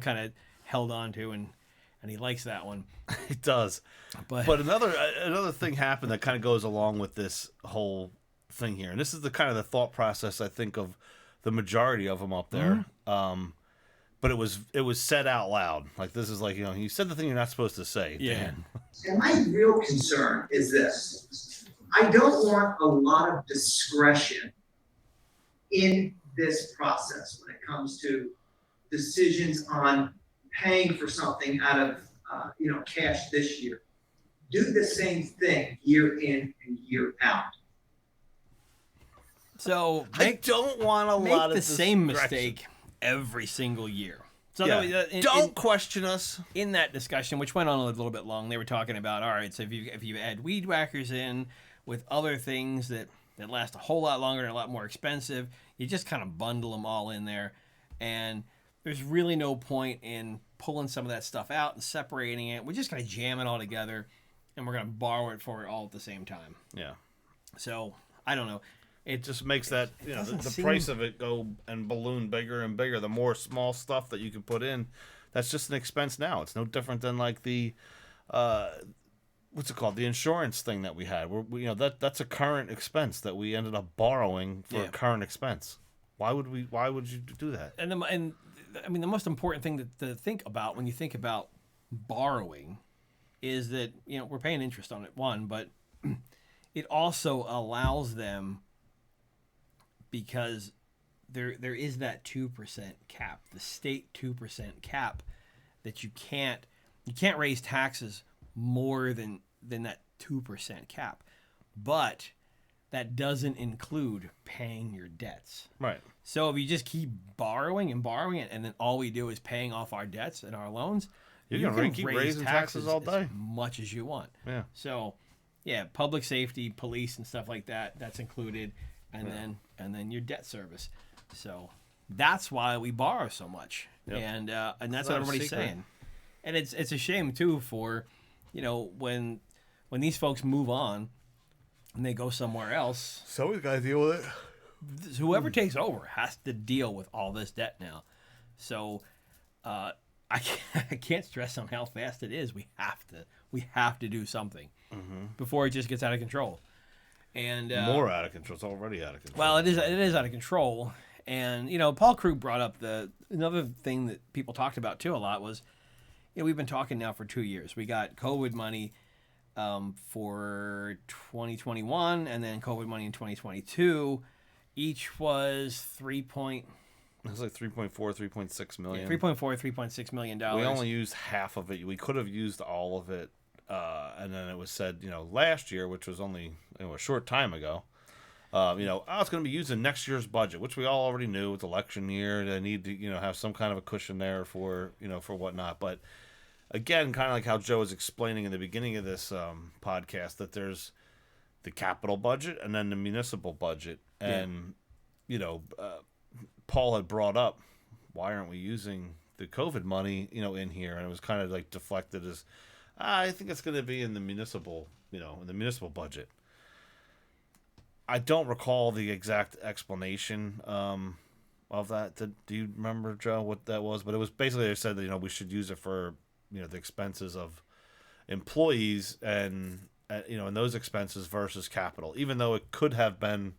kind of held on to, and he likes that one. It does, but another thing happened that kind of goes along with this whole thing here, and this is the kind of the thought process I think of the majority of them up there. but it was said out loud. Like, this is like, you said the thing you're not supposed to say. Yeah. Dan. And my real concern is this. I don't want a lot of discretion in this process when it comes to decisions on paying for something out of, cash this year. Do the same thing year in and year out. So I don't want a make lot of the same discretion. mistake every single year. So Yeah. Don't question us. In that discussion, which went on a little bit long, they were talking about, all right, so if you add weed whackers in with other things that last a whole lot longer and a lot more expensive, you just kind of bundle them all in there, and there's really no point in pulling some of that stuff out and separating it. We're just going to jam it all together, and we're going to borrow it for it all at the same time. Yeah. So I don't know. It just makes that, the seem- price of it go and balloon bigger and bigger. The more small stuff that you can put in, that's just an expense now. It's no different than like the, what's it called? The insurance thing that we had. That's a current expense that we ended up borrowing for a current expense. Why would you do that? And the most important thing to think about when you think about borrowing is that, we're paying interest on it, one, but it also allows them, because there is that 2% cap, the state 2% cap, that you can't raise taxes more than that 2% cap. But that doesn't include paying your debts. Right. So if you just keep borrowing and borrowing it, and then all we do is paying off our debts and our loans, You can can keep raise raising taxes all day. as much as you want. Yeah. So, yeah, public safety, police, and stuff like that, that's included, and then your debt service. So that's why we borrow so much, Yep. and that's It's what not a everybody's secret. saying. And it's a shame too for, when these folks move on and they go somewhere else, Somebody's got to deal with it. whoever takes over has to deal with all this debt now. So I can't stress on how fast it is. We have to do something before it just gets out of control. And More out of control. It's already out of control. well, it is out of control. And Paul Krug brought up another thing that people talked about too a lot was, we've been talking now for 2 years. We got COVID money for 2021, and then COVID money in 2022. Each was It was like 3.4, 3.6 million. $3.6 million. We only used half of it. We could have used all of it. And then it was said, last year, which was only a short time ago, it's going to be used in next year's budget, which we all already knew. It's election year. They need to, have some kind of a cushion there for whatnot. But again, kind of like how Joe was explaining in the beginning of this podcast, that there's the capital budget and then the municipal budget. And, Paul had brought up, why aren't we using the COVID money, in here? And it was kind of like deflected as, I think it's going to be in the municipal, in the municipal budget. I don't recall the exact explanation of that. Do you remember, Joe, what that was? But it was basically, they said that, we should use it for, the expenses of employees and those expenses versus capital, even though it could have been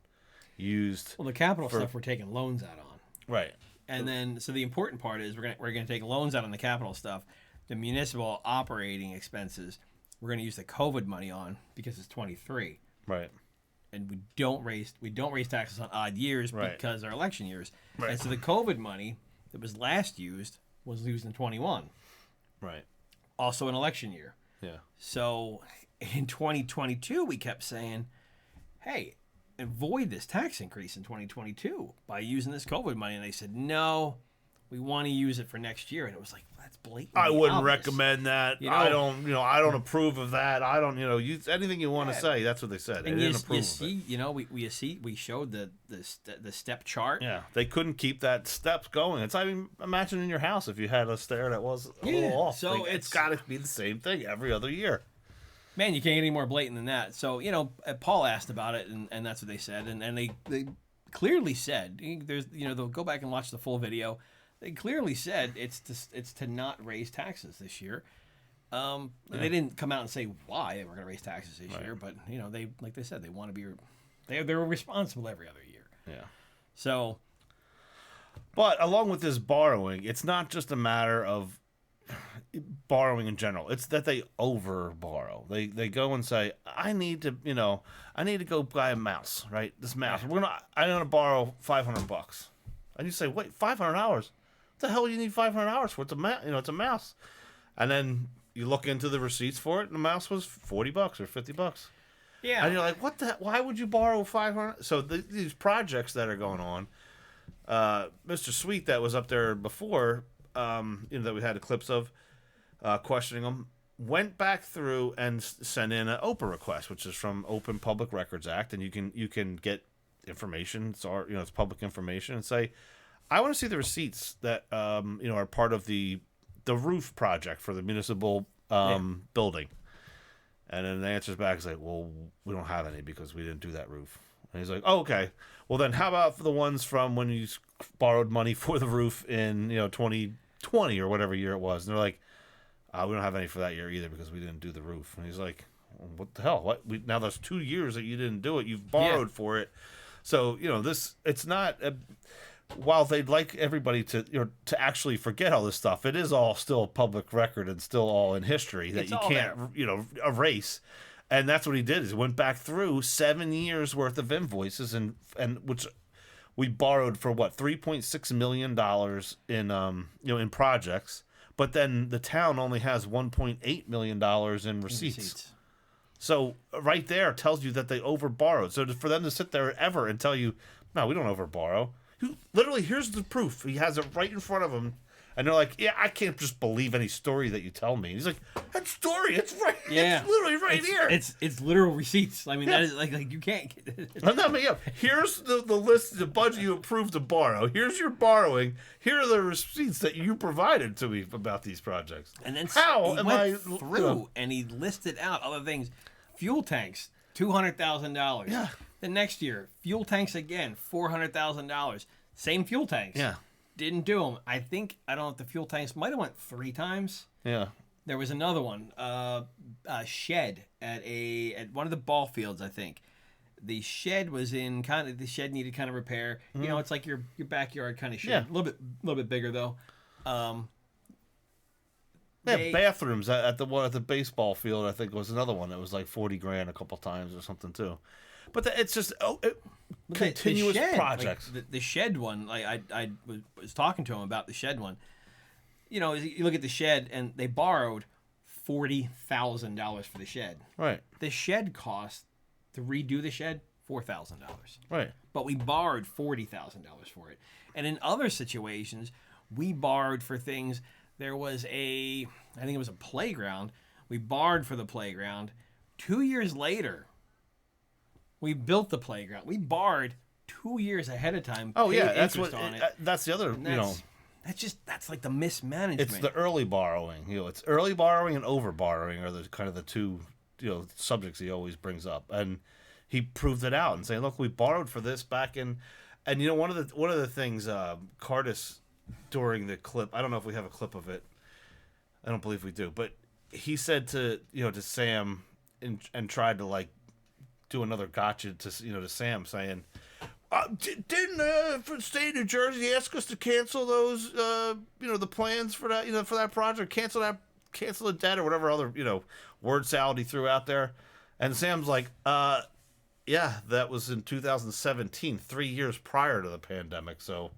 used. Well, the capital stuff we're taking loans out on. Right. And then, so the important part is we're gonna take loans out on the capital stuff. The municipal operating expenses, we're gonna use the COVID money on because it's 23. Right. And we don't raise taxes on odd years Right. because they're election years. Right. And so the COVID money that was last used was used in 21. Right. Also an election year. Yeah. So in 2022, we kept saying, hey, avoid this tax increase in 2022 by using this COVID money. And they said, no, we want to use it for next year. And it was like, that's blatant. I wouldn't recommend that. I don't approve of that. I don't, use anything you want to say. That's what they said. They And didn't approve of it. we showed the step chart. Yeah, they couldn't keep that steps going. Imagine in your house if you had a stair that was a little off. So it's got to be the same thing every other year. Man, you can't get any more blatant than that. So, Paul asked about it, and that's what they said. And they clearly said, they'll go back and watch the full video. They clearly said it's to not raise taxes this year. They didn't come out and say why they were going to raise taxes this year, but they, like they said, they want to be they're responsible every other year. Yeah. So But along with this borrowing, it's not just a matter of borrowing in general. It's that they over borrow. They go and say, I need to go buy a mouse, right? This mouse. I'm gonna borrow $500. And you say, wait, $500? What the hell do you need $500 for? It's a mouse. And then you look into the receipts for it, and the mouse was $40 or $50. Yeah. And you're like, what the? Why would you borrow $500? So these projects that are going on, Mr. Sweet that was up there before, that we had clips of, questioning them, went back through and sent in an OPA request, which is from Open Public Records Act, and you can get information. It's public information, and say, I want to see the receipts that are part of the roof project for the municipal building. And then the answer's back is like, well, we don't have any because we didn't do that roof. And he's like, oh, okay. Well, then how about for the ones from when you borrowed money for the roof in 2020 or whatever year it was? And they're like, we don't have any for that year either because we didn't do the roof. And he's like, well, what the hell? Now there's 2 years that you didn't do it. You've borrowed for it. So it's not. While they'd like everybody to actually forget all this stuff, it is all still public record and still all in history that you can't erase. And that's what he did. Is he went back through 7 years worth of invoices and which we borrowed for $3.6 million in projects, but then the town only has $1.8 million in receipts. So right there tells you that they over borrowed. So for them to sit there ever and tell you, no, we don't over borrow. Literally, here's the proof. He has it right in front of him. And they're like, yeah, I can't just believe any story that you tell me. He's like, that story, it's right. Yeah. It's literally right here. It's literal receipts. I mean, that is like you can't get it. Here's the list, the budget you approved to borrow. Here's your borrowing. Here are the receipts that you provided to me about these projects. And then how he am went I through and he listed out other things. Fuel tanks, $200,000. Yeah. The next year, fuel tanks again, $400,000. Same fuel tanks. Yeah. Didn't do them. I don't know if the fuel tanks might have went 3 times. Yeah. There was another one, a shed at one of the ball fields, I think. The shed was the shed needed kind of repair. Mm-hmm. It's like your backyard kind of shed. A little bit bigger though. Bathrooms at the baseball field, I think was another one that was like $40,000 a couple times or something too. But it's just continuous the shed, projects. Like the shed one, like I was talking to him about the shed one. You look at the shed, and they borrowed $40,000 for the shed. Right. The shed cost to redo the shed $4,000. Right. But we borrowed $40,000 for it. And in other situations, we borrowed for things. There was I think it was a playground. We borrowed for the playground. 2 years later, we built the playground. We borrowed 2 years ahead of time. Oh yeah, that's that's the other. That's like the mismanagement. It's the early borrowing. It's early borrowing and over borrowing are the kind of the two subjects he always brings up, and he proved it out and saying, look, we borrowed for this back in, and one of the things Cardis during the clip. I don't know if we have a clip of it. I don't believe we do, but he said to Sam and tried to do another gotcha to Sam, saying, didn't the state of New Jersey ask us to cancel those the plans for that for that project, cancel the debt or whatever other word salad he threw out there, and Sam's like, yeah, that was in 2017, 3 years prior to the pandemic, so.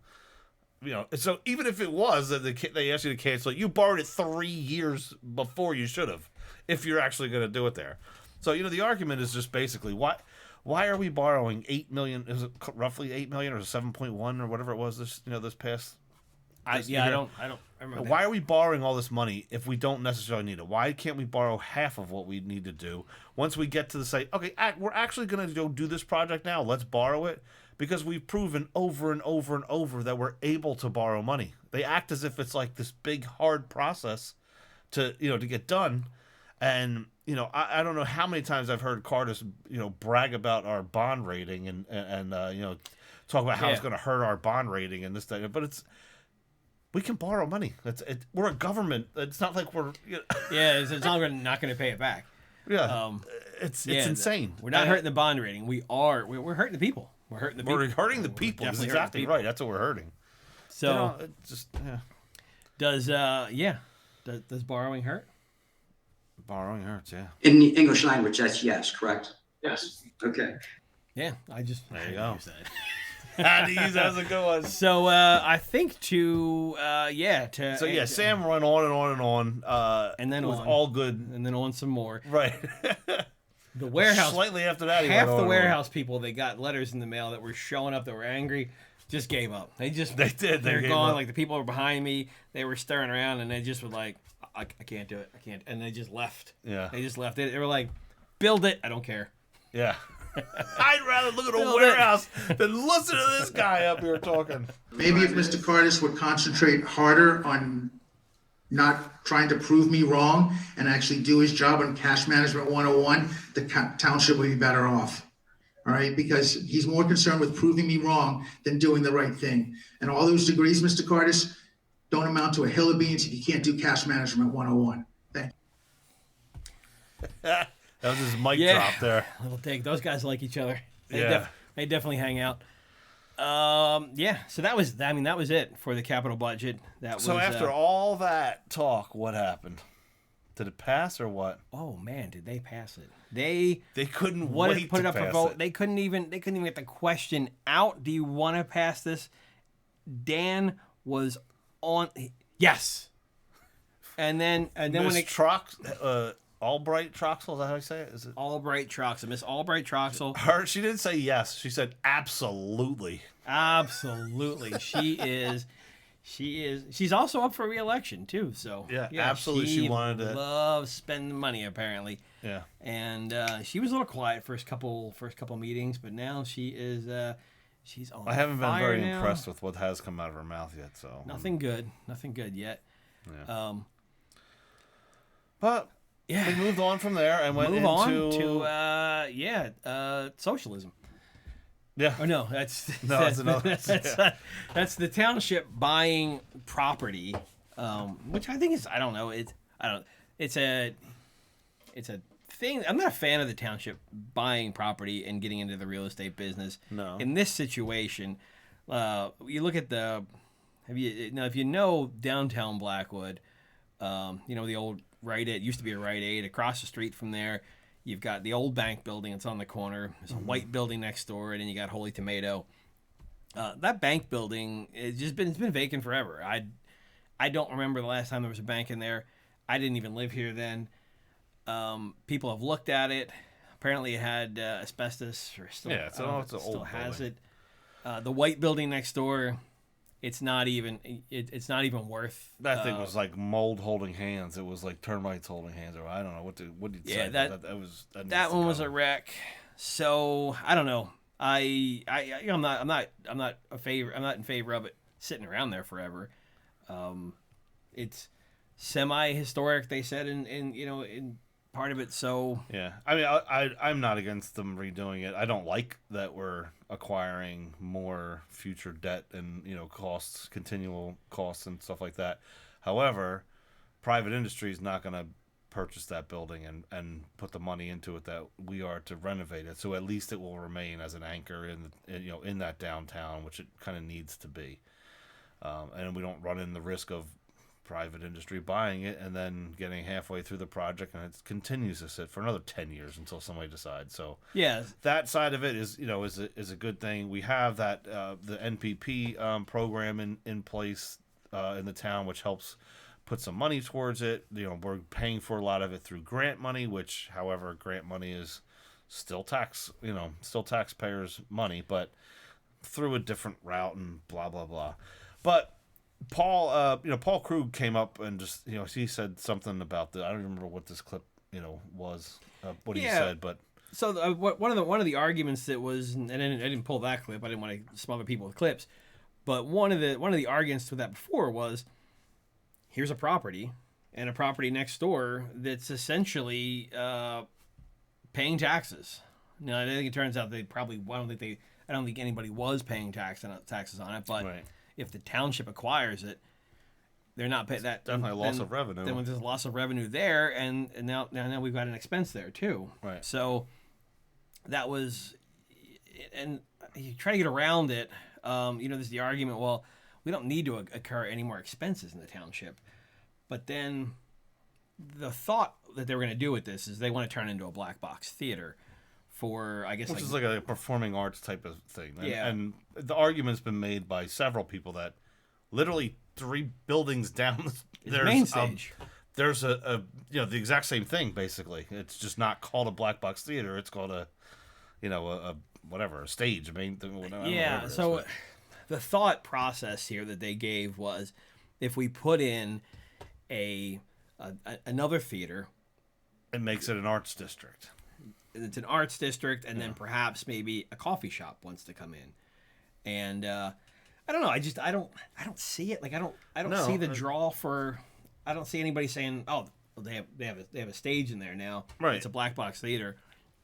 So even if it was that they asked you to cancel it, you borrowed it 3 years before you should have, if you're actually going to do it there. So the argument is just basically why are we borrowing $8 million? Is it roughly $8 million or 7.1 or whatever it was this past? I don't remember. Why are we borrowing all this money if we don't necessarily need it? Why can't we borrow half of what we need to do once we get to the say, okay, we're actually going to go do this project now. Let's borrow it. Because we've proven over and over and over that we're able to borrow money. They act as if it's like this big hard process to get done. And I don't know how many times I've heard Cardis brag about our bond rating and talk about how it's going to hurt our bond rating and this that. But we can borrow money. We're a government. It's not like we're it's not going to pay it back. Yeah, it's insane. We're not hurting the bond rating. We're hurting the people. We're hurting the people. We're hurting the people. That's exactly right. That's what we're hurting. So You know, it just does does borrowing hurt? borrowing hurts. Yeah. In the English language, that's yes, correct? Yes. Okay. Yeah, I just There had you to go. use that. Had to use that as a good one. So I think to So yeah, Sam run on and on and on. And then it was on. all good. and then on some more. Right. The warehouse Slightly after that, he half went on the and warehouse people that got letters in the mail that were showing up that were angry just gave up. They on. They did. They're gave gone. up. Like the people were behind me. They were stirring around and they just were like, I can't do it. I can't. And they just left. Yeah. They just left. They were like, build it. I don't care. Yeah. I'd rather look at a Build it. warehouse than listen to this guy up here talking. Maybe if Mr. Cardis would concentrate harder on not trying to prove me wrong and actually do his job on Cash Management 101, the township would be better off. All right, because he's more concerned with proving me wrong than doing the right thing. And all those degrees, Mr. Cardis, don't amount to a hill of beans if you can't do Cash Management 101. Thank you. That was his mic Yeah. drop there. Little take. Those guys like each other. Yeah. They definitely hang out. So that was it for the capital budget. So after all that talk, what happened? Did it pass or what? oh man, did they pass it? They couldn't put to it up for pass vote. it. They couldn't even get the question out. Do you want to pass this? Dan was on yes. And then when Miss it Albright Troxel, is that how you say it? Is it Albright Troxel, Miss Albright Troxel. her? She didn't say yes. She said absolutely. Absolutely. She's also up for re-election too. So Yeah, absolutely. She wanted to- loves spending money apparently. Yeah. And she was a little quiet first couple meetings, but now she is she's on I haven't been fire very now. impressed with what has come out of her mouth yet. So Nothing good yet. Yeah. But Yeah. we moved on from there and went Move into on to socialism. yeah. Oh no, that's that's another- that's the township buying property, which I think is it's a thing. I'm not a fan of the township buying property and getting into the real estate business. No. In this situation, you look at if you know downtown Blackwood, the old Rite Aid, it used to be a Rite Aid. Across the street from there, you've got the old bank building. It's on the corner. There's a white building next door, and then you got Holy Tomato. That bank building it's been vacant forever. I don't remember the last time there was a bank in there. I didn't even live here then. People have looked at it. Apparently, it had asbestos, or still, Yeah, it's I don't know an if it old still has building. it. The white building next door, it's not even worth. That thing was like mold holding hands. It was like termites holding hands, or I don't know what did you Yeah, say. that needs that to one was go. a wreck. So I don't know. I'm not in favor of it sitting around there forever. It's semi-historic, they said in part of it. So Yeah, I mean, I'm not against them redoing it. I don't like that we're acquiring more future debt and costs, continual costs and stuff like that. However, private industry is not going to purchase that building and put the money into it that we are to renovate it. So at least it will remain as an anchor in that downtown, which it kind of needs to be. And we don't run in the risk of private industry buying it and then getting halfway through the project and it continues to sit for another 10 years until somebody decides. So yeah, that side of it is a good thing. We have that the NPP program in place in the town, which helps put some money towards it. We're paying for a lot of it through grant money, which, however, grant money is still taxpayers' money, but through a different route and blah blah blah. But Paul Krug came up and just he said something about I don't remember what this clip was what he said, but so one of the arguments that was, and I didn't pull that clip. I didn't want to smother people with clips, but one of the arguments to that before was, here's a property and a property next door that's essentially paying taxes. Now I think it turns out they probably I don't think anybody was paying taxes on it, but right. If the township acquires it, they're not paying that. Definitely a loss of revenue. Then when there's a loss of revenue there, and now we've got an expense there too. Right. So that was, and you try to get around it. There's the argument. Well, we don't need to incur any more expenses in the township. But then the thought that they were going to do with this is they want to turn it into a black box theater for, I guess, which is like a performing arts type of thing. And, Yeah. and the argument's been made by several people that literally 3 buildings down the main stage. There's a the exact same thing basically. It's just not called a black box theater. It's called a a stage. I mean, Yeah. So the thought process here that they gave was, if we put in another theater, it makes it an arts district. It's an arts district, and then perhaps maybe a coffee shop wants to come in, and I don't know. I don't see it. Like I don't see the draw for. I don't see anybody saying, "Oh, they have a stage in there now. Right. It's a black box theater.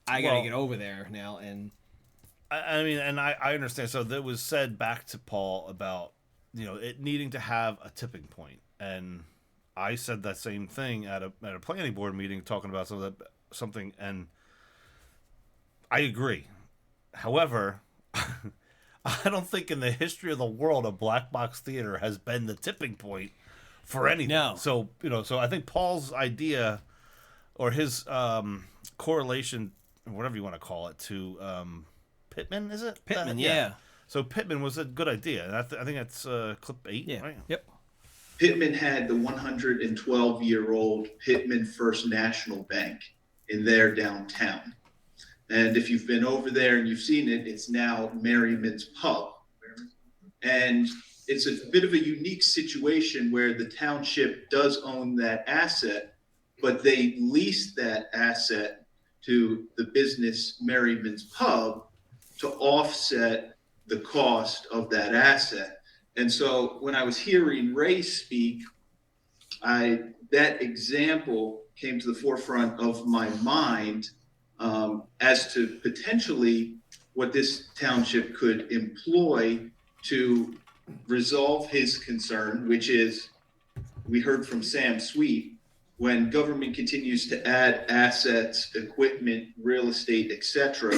I gotta get over there now." And I mean, and I understand. So that was said back to Paul about it needing to have a tipping point, and I said that same thing at a planning board meeting talking about something, and I agree. However, I don't think in the history of the world a black box theater has been the tipping point for anything. No. So so I think Paul's idea or his correlation, whatever you want to call it, to Pittman, is it? Pittman, yeah. So Pittman was a good idea, and I think that's clip 8. Yeah. Right? Yep. Pittman had the 112-year-old Pittman First National Bank in their downtown. And if you've been over there and you've seen it, it's now Merriman's Pub. And it's a bit of a unique situation where the township does own that asset, but they lease that asset to the business Merriman's Pub to offset the cost of that asset. And so when I was hearing Ray speak, that example came to the forefront of my mind as to potentially what this township could employ to resolve his concern, which is, we heard from Sam Sweet, when government continues to add assets, equipment, real estate, etc.,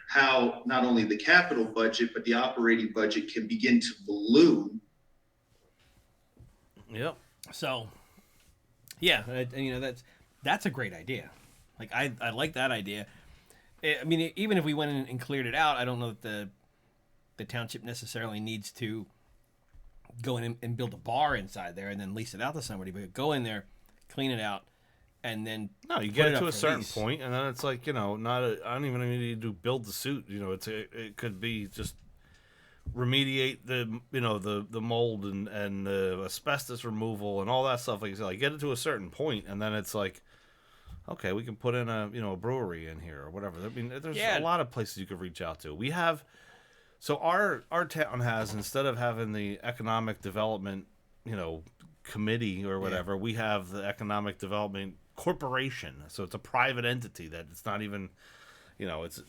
how not only the capital budget, but the operating budget can begin to balloon. Yep. So, yeah, that's a great idea. Like I like that idea. I mean, even if we went in and cleared it out, I don't know that the township necessarily needs to go in and build a bar inside there and then lease it out to somebody. But go in there, clean it out, and then you get it to a certain point, and then it's like I don't even need to build the suit. It could be just remediate the mold and the asbestos removal and all that stuff. Like you said, get it to a certain point, and then it's like, okay, we can put in a brewery in here or whatever. I mean, there's a lot of places you could reach out to. We have, so our town has, instead of having the economic development, committee or whatever, we have the economic development corporation. So it's a private entity that it's not even, it's.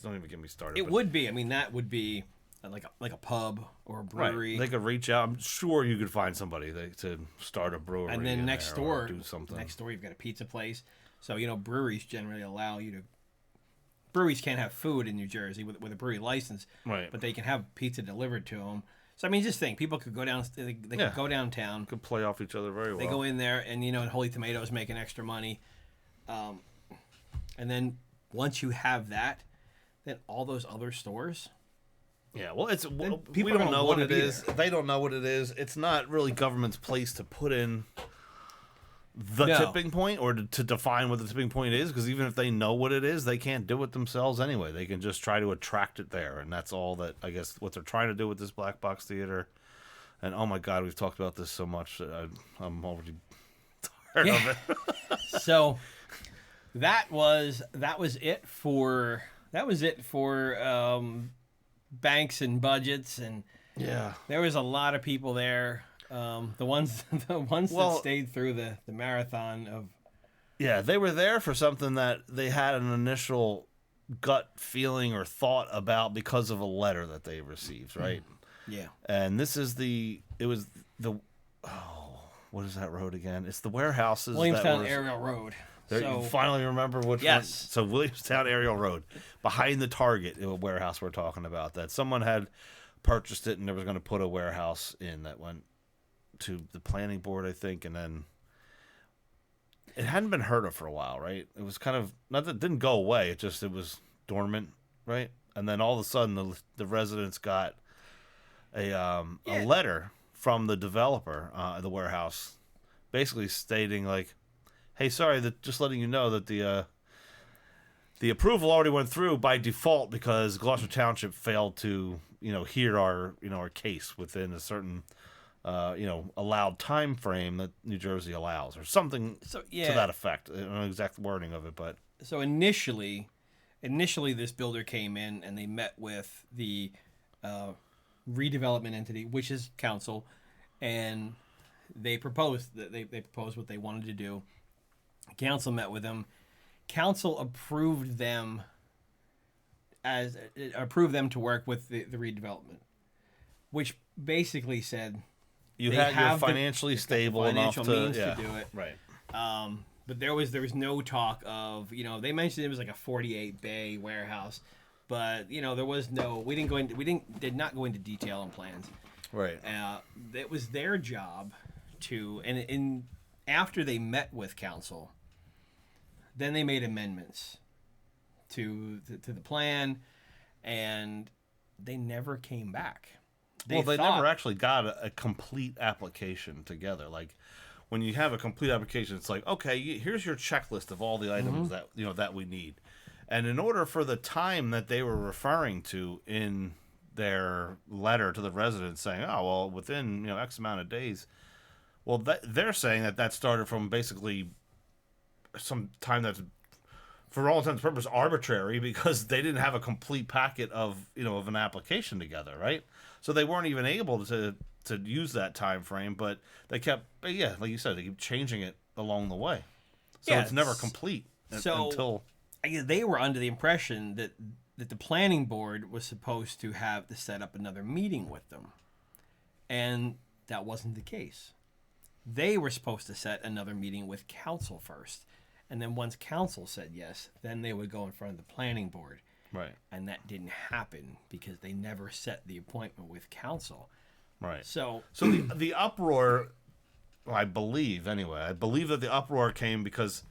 Don't even get me started. It would be. I mean, that would be like a pub or a brewery. Right. They could reach out. I'm sure you could find somebody to start a brewery. And then next door, do something. Next door, you've got a pizza place. So breweries generally allow you to. Breweries can't have food in New Jersey with a brewery license, right? But they can have pizza delivered to them. So I mean, just think, people could go down. They could go downtown. Could play off each other very well. They go in there, and and Holy Tomatoes making extra money, and then once you have that, then all those other stores. Yeah, well, we people don't know what it is. there. They don't know what it is. It's not really government's place to put in the tipping point or to define what the tipping point is, because even if they know what it is, they can't do it themselves anyway. They can just try to attract it there, and that's all that, I guess, what they're trying to do with this black box theater. And oh my God, we've talked about this so much that I'm already tired of it. So that was it for banks and budgets, and there was a lot of people there. The ones that stayed through the marathon of. Yeah, they were there for something that they had an initial gut feeling or thought about because of a letter that they received, right? Yeah. And this is what is that road again? It's the warehouses. Williamstown Erial Road. You finally remember which one. So Williamstown Erial Road, behind the Target warehouse we're talking about, that someone had purchased it and they was going to put a warehouse in that went to the planning board, I think, and then it hadn't been heard of for a while, right? It was kind of not that it didn't go away, it was dormant, right? And then all of a sudden the residents got a letter from the developer, the warehouse, basically stating like, "Hey, sorry, just letting you know that the approval already went through by default because Gloucester Township failed to, hear our case within a certain, allowed time frame that New Jersey allows, or something to that effect." I don't know the exact wording of it, but so initially this builder came in and they met with the redevelopment entity, which is council, and they proposed what they wanted to do. Council met with them. Council approved them to work with the redevelopment, which basically said you're financially stable financial enough means to do it, right? But there was no talk of, they mentioned it was like a 48 bay warehouse, but there was no, we did not go into detail on plans. Right. It was their job to, and after they met with council, then they made amendments to the plan, and they never came back. They never actually got a complete application together. Like, when you have a complete application, it's like, okay, here's your checklist of all the items that that we need. And in order for the time that they were referring to in their letter to the residents saying, oh, well, within X amount of days, well, they're saying that started from basically some time that's, for all intents and purposes, arbitrary, because they didn't have a complete packet of of an application together, right? So they weren't even able to use that time frame, but they kept, like you said, they keep changing it along the way, so it's never complete until they were under the impression that the planning board was supposed to have to set up another meeting with them, and that wasn't the case. They were supposed to set another meeting with council first, and then once council said yes, then they would go in front of the planning board. Right. And that didn't happen because they never set the appointment with council. Right. So the uproar, I believe that the uproar came because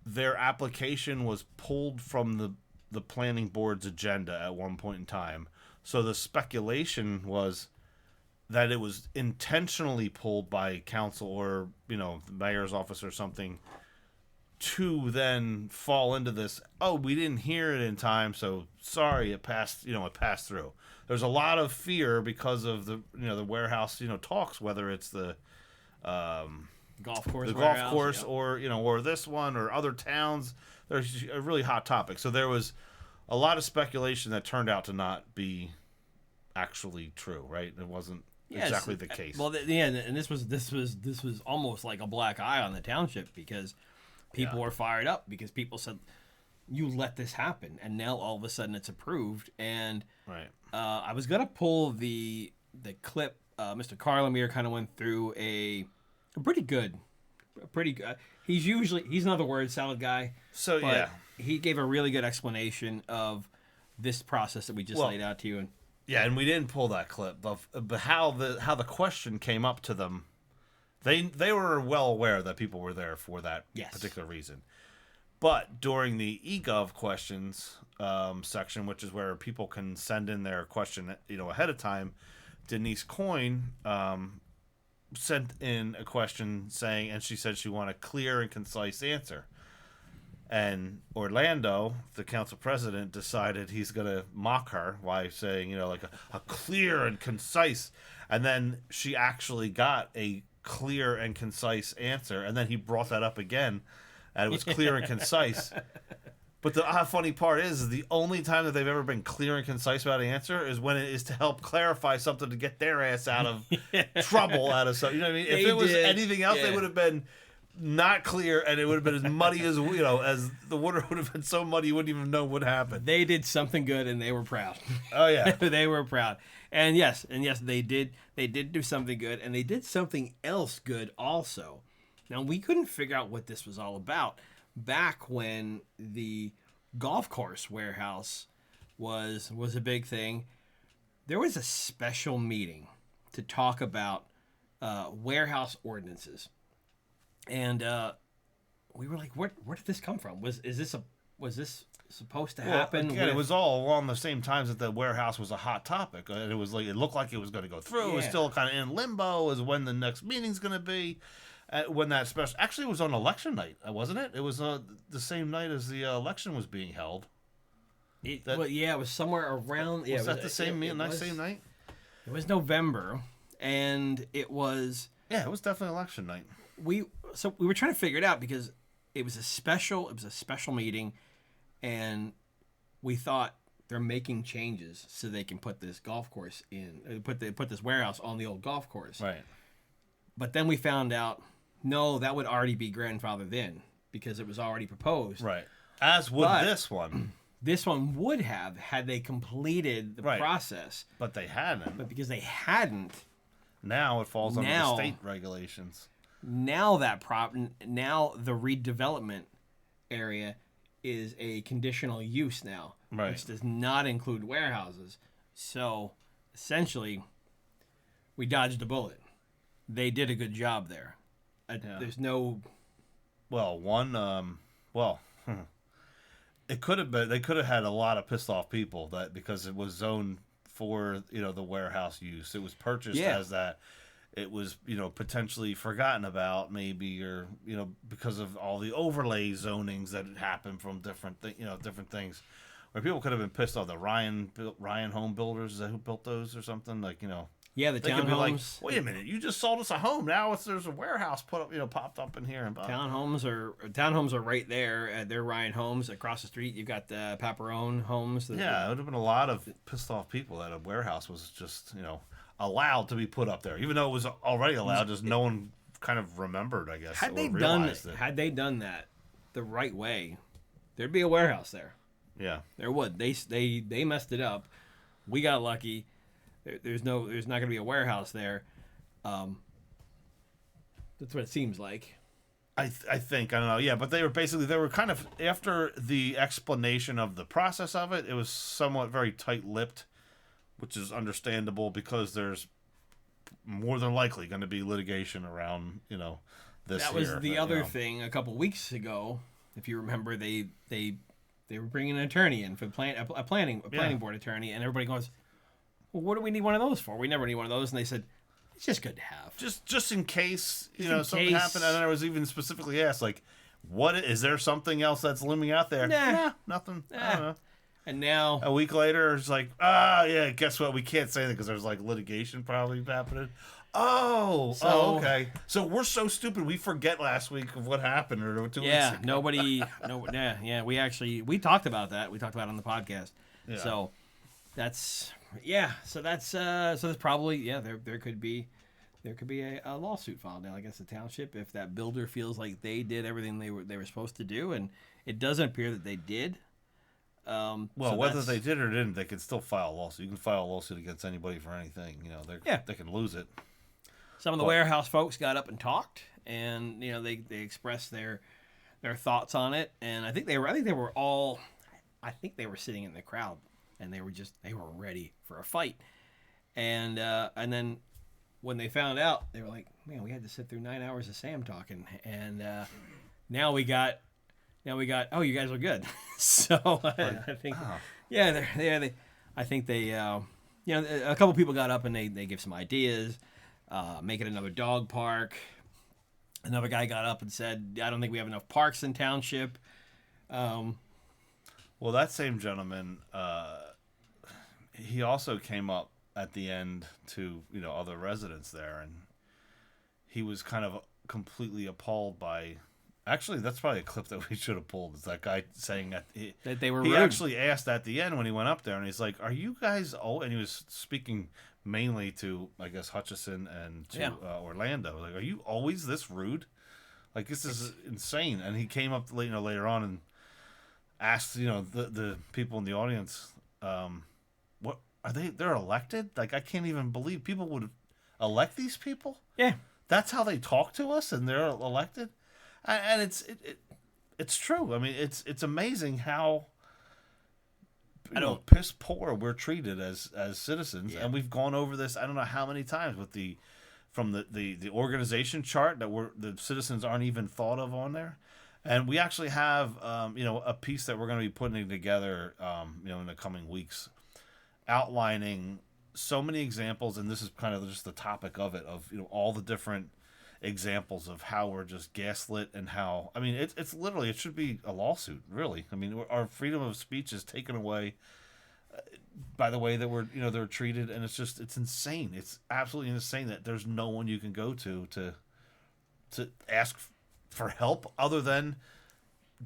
their application was pulled from the planning board's agenda at one point in time. So the speculation was that it was intentionally pulled by council or, the mayor's office or something, to then fall into this, oh, we didn't hear it in time, so sorry, it passed through. There's a lot of fear because of the warehouse, talks, whether it's the golf course, or this one or other towns. There's a really hot topic. So there was a lot of speculation that turned out to not be actually true, right? It wasn't exactly the case. Well, and this was almost like a black eye on the township, because people were fired up because people said, you let this happen, and now all of a sudden it's approved. And right. I was gonna pull the clip. Mr. Carlemere kind of went through a pretty good. He's another word salad guy. So he gave a really good explanation of this process that we just laid out to you. And we didn't pull that clip, but how the question came up to them. They were well aware that people were there for that particular reason. But during the eGov questions section, which is where people can send in their question, ahead of time, Denise Coyne sent in a question saying, and she said she wanted a clear and concise answer. And Orlando, the council president, decided he's going to mock her by saying, like a clear and concise. And then she actually got a clear and concise answer. And then he brought that up again, and it was clear and concise. But the funny part is the only time that they've ever been clear and concise about an answer is when it is to help clarify something to get their ass out of trouble, out of something. You know what I mean? If it was anything else, they would have been not clear, and it would have been as muddy as as the water would have been so muddy you wouldn't even know what happened. They did something good, and they were proud. Oh yeah, they were proud. And yes, they did do something good, and they did something else good also. Now, we couldn't figure out what this was all about back when the golf course warehouse was a big thing. there was a special meeting to talk about warehouse ordinances, and we were like, where did this come from? Was this supposed to happen? Again, it was all along the same times that the warehouse was a hot topic, and it was like it looked like it was going to go through. It was still kind of in limbo as when the next meeting's going to be. When that special actually it was on election night, wasn't it? It was the same night as the election was being held. It was somewhere around. Was that the same same night? It was November, and it was. Yeah, it was definitely election night. We were trying to figure it out because it was a special meeting, and we thought they're making changes so they can put this golf course in, put this warehouse on the old golf course. Right. But then we found out, no, that would already be grandfathered in because it was already proposed. Right. As would this one. This one would have had they completed the process. But they hadn't. But because they hadn't. Now it falls under the state regulations. Now the redevelopment area is a conditional use now, which does not include warehouses. So essentially, we dodged a bullet. They did a good job there. There's no. It could have been. They could have had a lot of pissed off people because it was zoned for the warehouse use. It was purchased as that. It was potentially forgotten about maybe, or because of all the overlay zonings that had happened from different things, where people could have been pissed off. The Ryan Home Builders, is that who built those or something Yeah, the townhomes. Like, wait a minute, you just sold us a home. Now there's a warehouse popped up in here. And townhomes are right there. They're Ryan Homes. Across the street, you've got the Paparone Homes. It would have been a lot of pissed off people that a warehouse was just allowed to be put up there, even though it was already allowed. Just no one kind of remembered, I guess. Had they done that the right way, there'd be a warehouse there. Yeah, there would. They messed it up. We got lucky. There's not going to be a warehouse there. That's what it seems like. I think, I don't know. Yeah, but they were kind of, after the explanation of the process of it, it was somewhat very tight-lipped, which is understandable because there's more than likely going to be litigation around, this. That was the other thing a couple weeks ago. If you remember, they were bringing an attorney in for a planning board attorney, and everybody goes, well, what do we need one of those for? We never need one of those. And they said, it's just good to have. Just in case, something happened. And then I was even specifically asked, like, is there something else that's looming out there? Nah, nothing. I don't know. And now a week later, it's like, yeah, guess what? We can't say that because there's like litigation probably happening. Okay. So we're so stupid we forget last week of what happened or 2 weeks ago. We talked about that. We talked about it on the podcast. Yeah. So that's probably there could be a lawsuit filed now against the township if that builder feels like they did everything they were supposed to do, and it doesn't appear that they did. Whether they did or didn't, they can still file a lawsuit. You can file a lawsuit against anybody for anything. They can lose it. Some of the warehouse folks got up and talked, and they expressed their thoughts on it, and I think they were sitting in the crowd, and they were ready for a fight, and then when they found out, they were like, man, we had to sit through 9 hours of Sam talking, and now we got. Oh, you guys are good. So I think, I think they, a couple people got up and they give some ideas, make it another dog park. Another guy got up and said, I don't think we have enough parks in township. Well, that same gentleman, he also came up at the end to other residents there, and he was kind of completely appalled by. Actually, that's probably a clip that we should have pulled. Is that guy saying that they were He rude. actually asked at the end when he went up there, and he's like, "Are you guys old?" And he was speaking mainly to, I guess, Hutchison and to Orlando. Like, are you always this rude? Like, this is insane. And he came up later on and asked the people in the audience, "What are they? They're elected? Like, I can't even believe people would elect these people. Yeah, that's how they talk to us, and they're elected." And it's true. I mean, it's amazing how piss poor we're treated as citizens, Yeah. and we've gone over this I don't know how many times with the organization chart that the citizens aren't even thought of on there. And we actually have, a piece that we're going to be putting together, in the coming weeks, outlining so many examples, and this is kind of just the topic of it, of all the different examples of how we're just gaslit and how, I mean, it's literally, it should be a lawsuit, really. I mean, our freedom of speech is taken away by the way that they're treated, and it's insane. It's absolutely insane that there's no one you can go to ask for help other than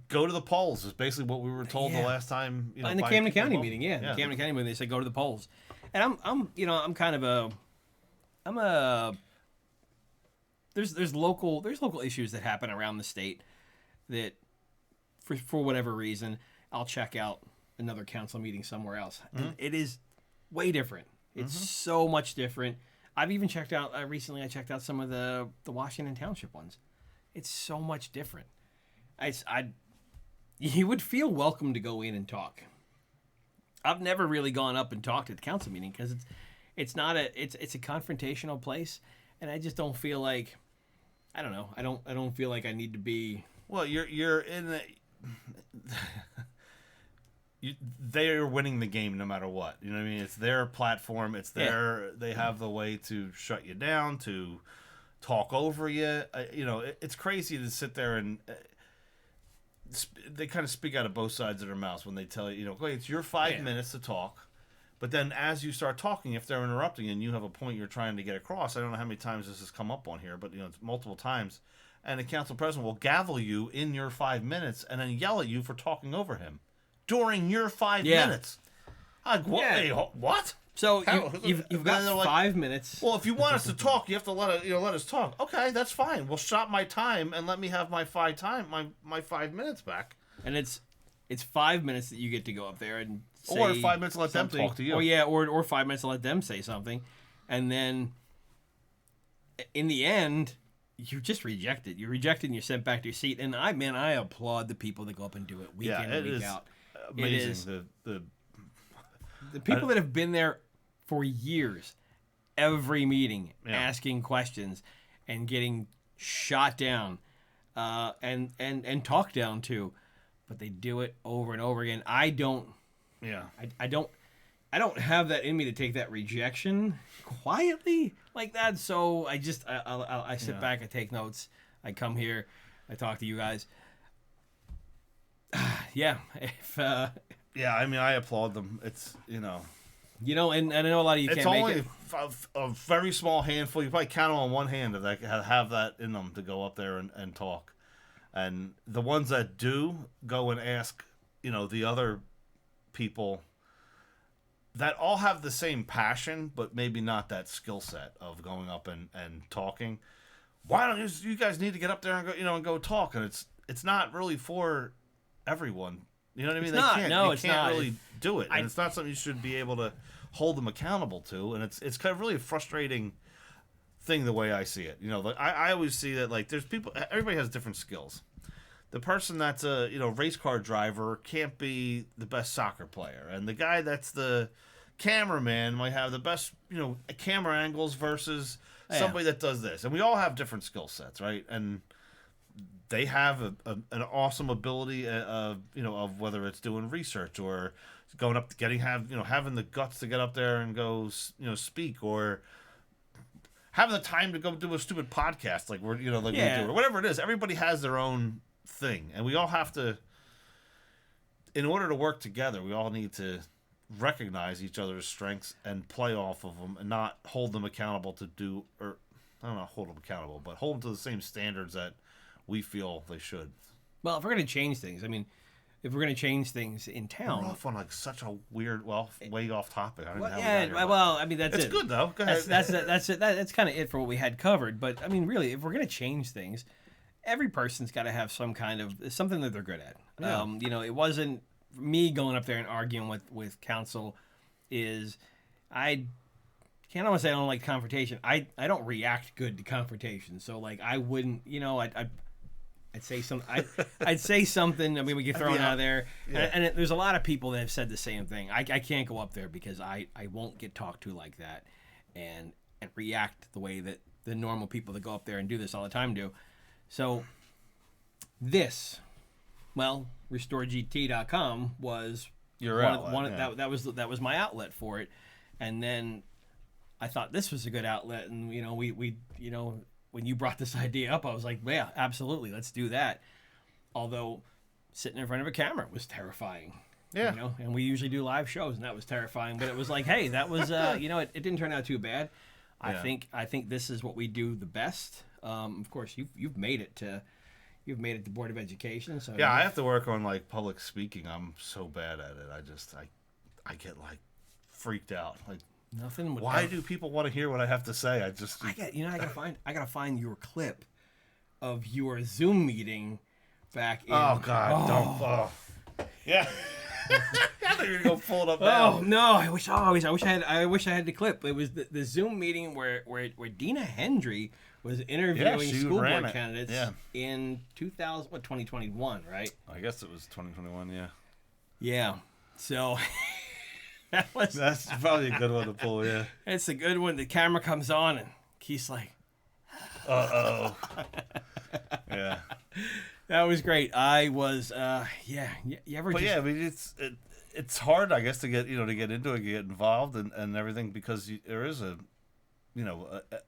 go to the polls is basically what we were told the last time. In the Camden County meeting, the Camden County meeting, they said go to the polls, and there's local issues that happen around the state that for whatever reason I'll check out another council meeting somewhere else, and it is way different. It's so much different. I've even checked out recently. I checked out some of the Washington Township ones. It's so much different. You would feel welcome to go in and talk. I've never really gone up and talked at the council meeting because it's a confrontational place, and I just don't feel like, I don't know. I don't feel like I need to be. Well, you're in the. They are winning the game no matter what. You know what I mean? It's their platform. It's their. They have the way to shut you down, to talk over you. It's crazy to sit there and they kind of speak out of both sides of their mouths when they tell you, okay, it's your 5 minutes to talk. But then as you start talking, if they're interrupting and you have a point you're trying to get across, I don't know how many times this has come up on here, but it's multiple times. And the council president will gavel you in your 5 minutes and then yell at you for talking over him during your 5 minutes. Like, what? Hey, what? So you've got 5 minutes. Well, if you want us to talk, you have to let us talk. Okay, that's fine. Well, stop my time and let me have my 5 minutes back. And it's 5 minutes that you get to go up there and say or 5 minutes to let them talk to you. Or 5 minutes to let them say something, and then in the end, you just reject it. You're rejected and you're sent back to your seat. And I applaud the people that go up and do it week in and week out. Amazing. The people that have been there for years, every meeting, asking questions and getting shot down and talked down to, but they do it over and over again. I don't have that in me to take that rejection quietly like that. So I just I sit back, I take notes, I come here, I talk to you guys. I mean, I applaud them. It's and I know a lot of you can't make it. It's only a very small handful. You probably count them on one hand that have that in them to go up there and talk. And the ones that do go and ask, the other people that all have the same passion, but maybe not that skill set of going up and talking. Why don't you guys need to get up there and go, and go talk? And it's not really for everyone. You know what I mean? They can't really do it. And it's not something you should be able to hold them accountable to. And it's kind of really a frustrating thing the way I see it. I always see that, like, there's people, everybody has different skills. The person that's a race car driver can't be the best soccer player, and the guy that's the cameraman might have the best camera angles versus somebody that does this. And we all have different skill sets, right? And they have an awesome ability of whether it's doing research or going up, having the guts to get up there and go speak, or having the time to go do a stupid podcast like we do, or whatever it is. Everybody has their own thing, and we all have to, in order to work together, we all need to recognize each other's strengths and play off of them, and not hold them accountable hold them accountable, but hold them to the same standards that we feel they should. Well, if we're going to change things, if we're going to change things in town, we're off on like such a weird, way off topic. That's it's good though. Go ahead. That's it. That's kind of it for what we had covered. But really, if we're going to change things, every person's got to have something that they're good at. Yeah. It wasn't me going up there and arguing with council. I can't almost say I don't like confrontation. I don't react good to confrontation. So like I wouldn't, I'd say something. I'd say something. I mean, we get thrown out of there, and there's a lot of people that have said the same thing. I can't go up there because I won't get talked to like that, and react the way that the normal people that go up there and do this all the time do. So this, well, RestoreGT.com was Your outlet, that was my outlet for it, and then I thought this was a good outlet, and we when you brought this idea up, I was like, yeah, absolutely, let's do that. Although sitting in front of a camera was terrifying. Yeah. And we usually do live shows, and that was terrifying. But it was like, hey, that was it didn't turn out too bad. I think this is what we do the best. Of course, you've made it to Board of Education. So yeah, I have to work on like public speaking. I'm so bad at it. I get like freaked out. Like nothing. Why do people want to hear what I have to say? I gotta find your clip of your Zoom meeting back in. Oh God! Don't. Yeah. I thought you were gonna pull it up now. Oh no! I wish I had the clip. It was the Zoom meeting where Dina Hendry was interviewing school board candidates in 2021, right? I guess it was 2021. Yeah. Yeah. So that's probably a good one to pull. Yeah. It's a good one. The camera comes on and Keith's like, "Uh-oh." Yeah. That was great. I was, yeah. You ever? But yeah, I mean, it's hard, I guess, to get into it, get involved, and everything, because there is an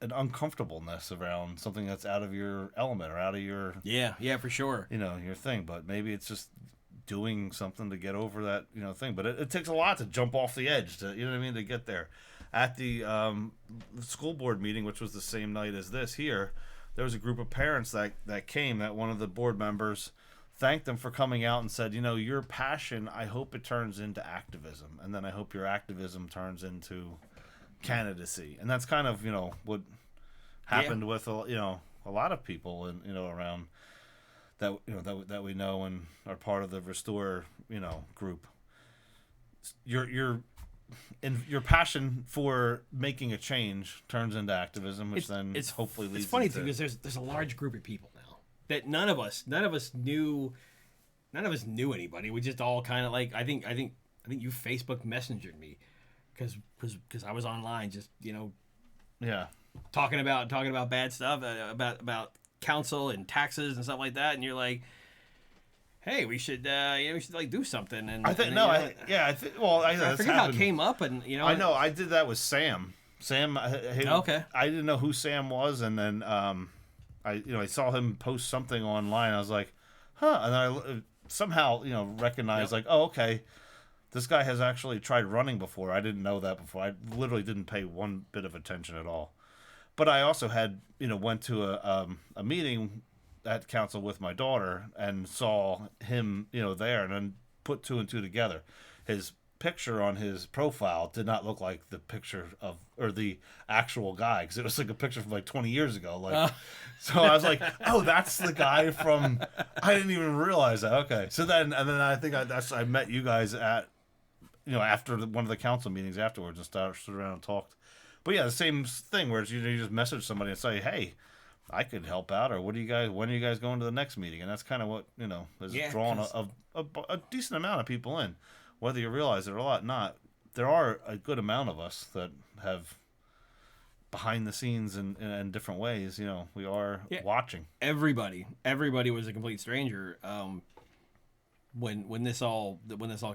uncomfortableness around something that's out of your element or out of your for sure. Your thing. But maybe it's just doing something to get over that thing. But it takes a lot to jump off the edge to to get there. At the school board meeting, which was the same night as this here, there was a group of parents that came, that one of the board members thanked them for coming out and said, your passion, I hope it turns into activism. And then I hope your activism turns into candidacy. And that's kind of, what happened with, a lot of people around that, that we know and are part of the Restore, group. Your passion for making a change turns into activism, which it's hopefully leads. It's funny too, because there's a large group of people now that none of us knew anybody. We just all kind of like I think you Facebook messengered me because I was online just talking about bad stuff about council and taxes and stuff like that, and you're like, hey, we should like do something. And I think I forget how it came up, and I know I did that with Sam. Okay. I didn't know who Sam was, and then I saw him post something online. I was like, huh, and I somehow recognized like, oh, okay, this guy has actually tried running before. I didn't know that before. I literally didn't pay one bit of attention at all. But I also had went to a meeting at council with my daughter and saw him, there, and then put two and two together. His picture on his profile did not look like the picture or the actual guy, because it was like a picture from like 20 years ago. So I was like, oh, that's the guy from. I didn't even realize that. Okay, so then I think I met you guys at, after one of the council meetings afterwards and stood around and talked. But yeah, the same thing where it's, you just message somebody and say, hey, I could help out, or when are you guys going to the next meeting? And that's kind of what, has drawn a decent amount of people in, whether you realize it or not. There are a good amount of us that have behind the scenes in different ways, we are watching. Everybody was a complete stranger. When this all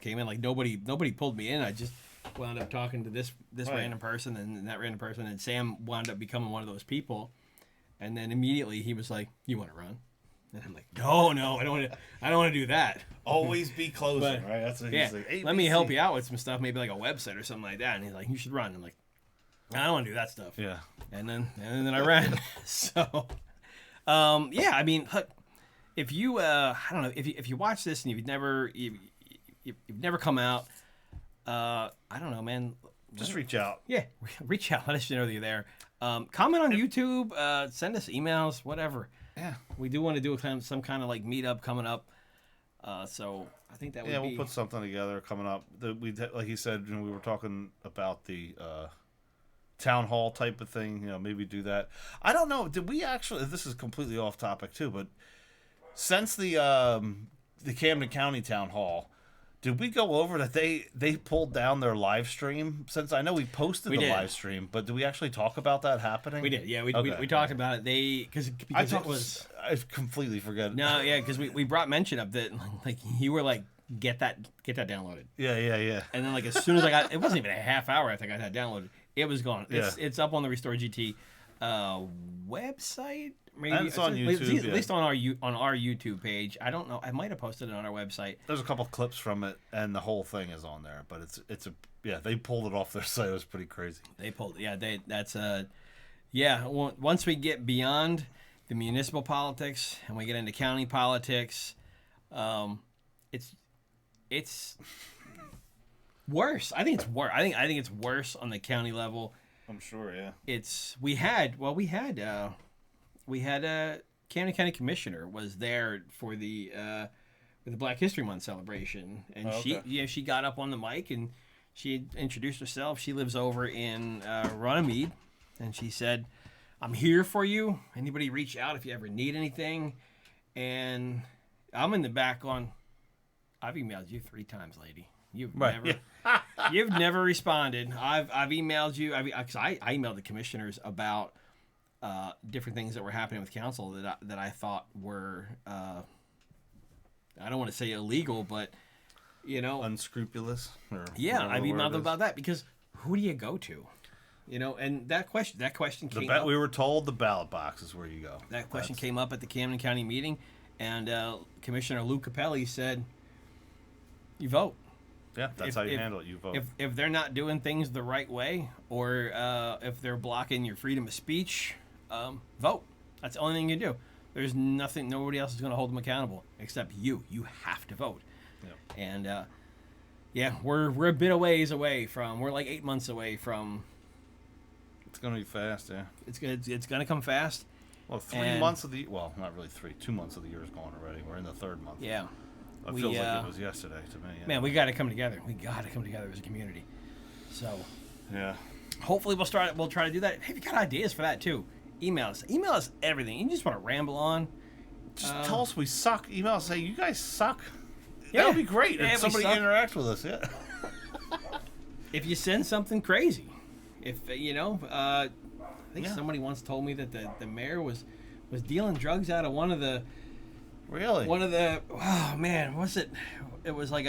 came in, like nobody pulled me in. I just wound up talking to this random person and that random person, and Sam wound up becoming one of those people. And then immediately he was like, "You want to run?" And I'm like, "No, I don't want to do that." Always be closing, right? That's what he's like. Let me help you out with some stuff, maybe like a website or something like that. And he's like, "You should run." I'm like, "I don't want to do that stuff." Yeah. And then I ran. So, I mean, look, if you, I don't know, if you watch this and you've never come out, I don't know, man. Just reach out. Yeah, reach out. Let us know that you're there. Comment on YouTube. Send us emails. Whatever. Yeah, we do want to do some kind of like meetup coming up. So I think that would be. Yeah, we'll put something together coming up. Like he said, we were talking about the town hall type of thing. Maybe do that. I don't know. Did we actually? This is completely off topic too, but Since the Camden County Town Hall, did we go over that they pulled down their live stream? Since I know we posted We the did. live stream, but did we actually talk about that happening? We did, yeah. Okay. We talked about it. Because it was I completely forget. no, yeah, because we brought mention of that. Like you were like, get that downloaded, Yeah. and then like as soon as I got, it wasn't even a half hour after I got that downloaded, it was gone. It's up on the Restore GT website. Maybe And it's on YouTube, at least on our YouTube page. I don't know. I might have posted it on our website. There's a couple clips from it, and the whole thing is on there. But they pulled it off their site. It was pretty crazy. They pulled, once we get beyond the municipal politics and we get into county politics, it's worse. I think it's worse. I think it's worse on the county level. I'm sure, yeah. We had a Camden County Commissioner was there for the Black History Month celebration, and she got up on the mic and she introduced herself. She lives over in Runnymede, and she said, "I'm here for you. Anybody reach out if you ever need anything." And I'm in the back on. I've emailed you 3 times, lady. You've never responded. I've emailed you. I emailed the commissioners about different things that were happening with council that I thought were I don't want to say illegal, but unscrupulous. I've emailed them about that because who do you go to? And that question came up. We were told the ballot box is where you go. That question came up at the Camden County meeting, and Commissioner Lou Capelli said, "You vote." Yeah, that's how you handle it. You vote. If they're not doing things the right way, or if they're blocking your freedom of speech, vote. That's the only thing you do. There's nothing. Nobody else is going to hold them accountable except you. You have to vote. Yep. And we're a bit of ways away from. We're like 8 months away from. It's going to be fast, yeah. It's going to come fast. Well, 3 months of the not really 3. 2 months of the year is gone already. We're in the 3rd month. Yeah. It feels like it was yesterday to me. Yeah. Man, we got to come together. We got to come together as a community. So, yeah. Hopefully we'll try to do that. Hey, if you got ideas for that too, email us. Email us everything. You just want to ramble on. Just tell us we suck. Email us, say you guys suck. Yeah. That would be great. Yeah, if somebody interacts with us, yeah. If you send something crazy, if I think somebody once told me that the mayor was dealing drugs out of one of the. Really? Oh man, what's it? It was like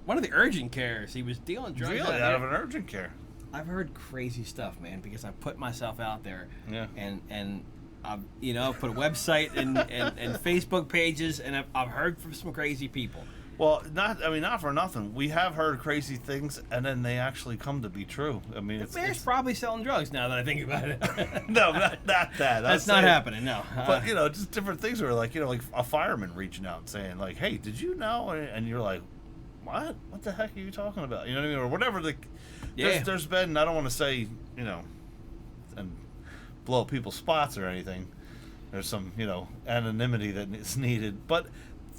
one of the urgent cares. He was dealing drugs out of an urgent care. I've heard crazy stuff, man, because I put myself out there. Yeah. And I've put a website and Facebook pages, and I've heard from some crazy people. Well, not for nothing. We have heard crazy things, and then they actually come to be true. I mean, the mayor's probably selling drugs now that I think about it. No, not that. That's not happening. No. But just different things were like like a fireman reaching out and saying like, "Hey, did you know?" And you're like, "What? What the heck are you talking about?" You know what I mean, or whatever. There's been. I don't want to say and blow up people's spots or anything. There's some anonymity that is needed, but.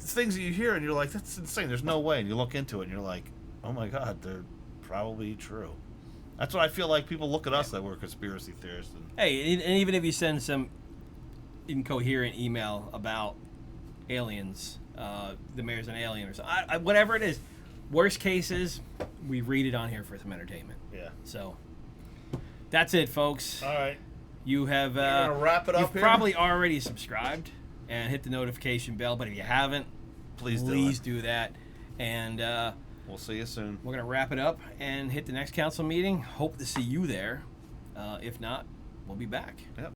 Things that you hear and you're like, that's insane, there's no way, and you look into it and you're like, oh my god, they're probably true. That's what I feel like people look at us that we're conspiracy theorists. Hey, and even if you send some incoherent email about aliens, the mayor's an alien or something, whatever it is, worst cases, we read it on here for some entertainment. Yeah. So that's it, folks. All right. You have gonna wrap it up you've here? Probably already subscribed and hit the notification bell, but if you haven't, please do that. And we'll see you soon. We're gonna wrap it up and hit the next council meeting. Hope to see you there. If not, we'll be back. Yep.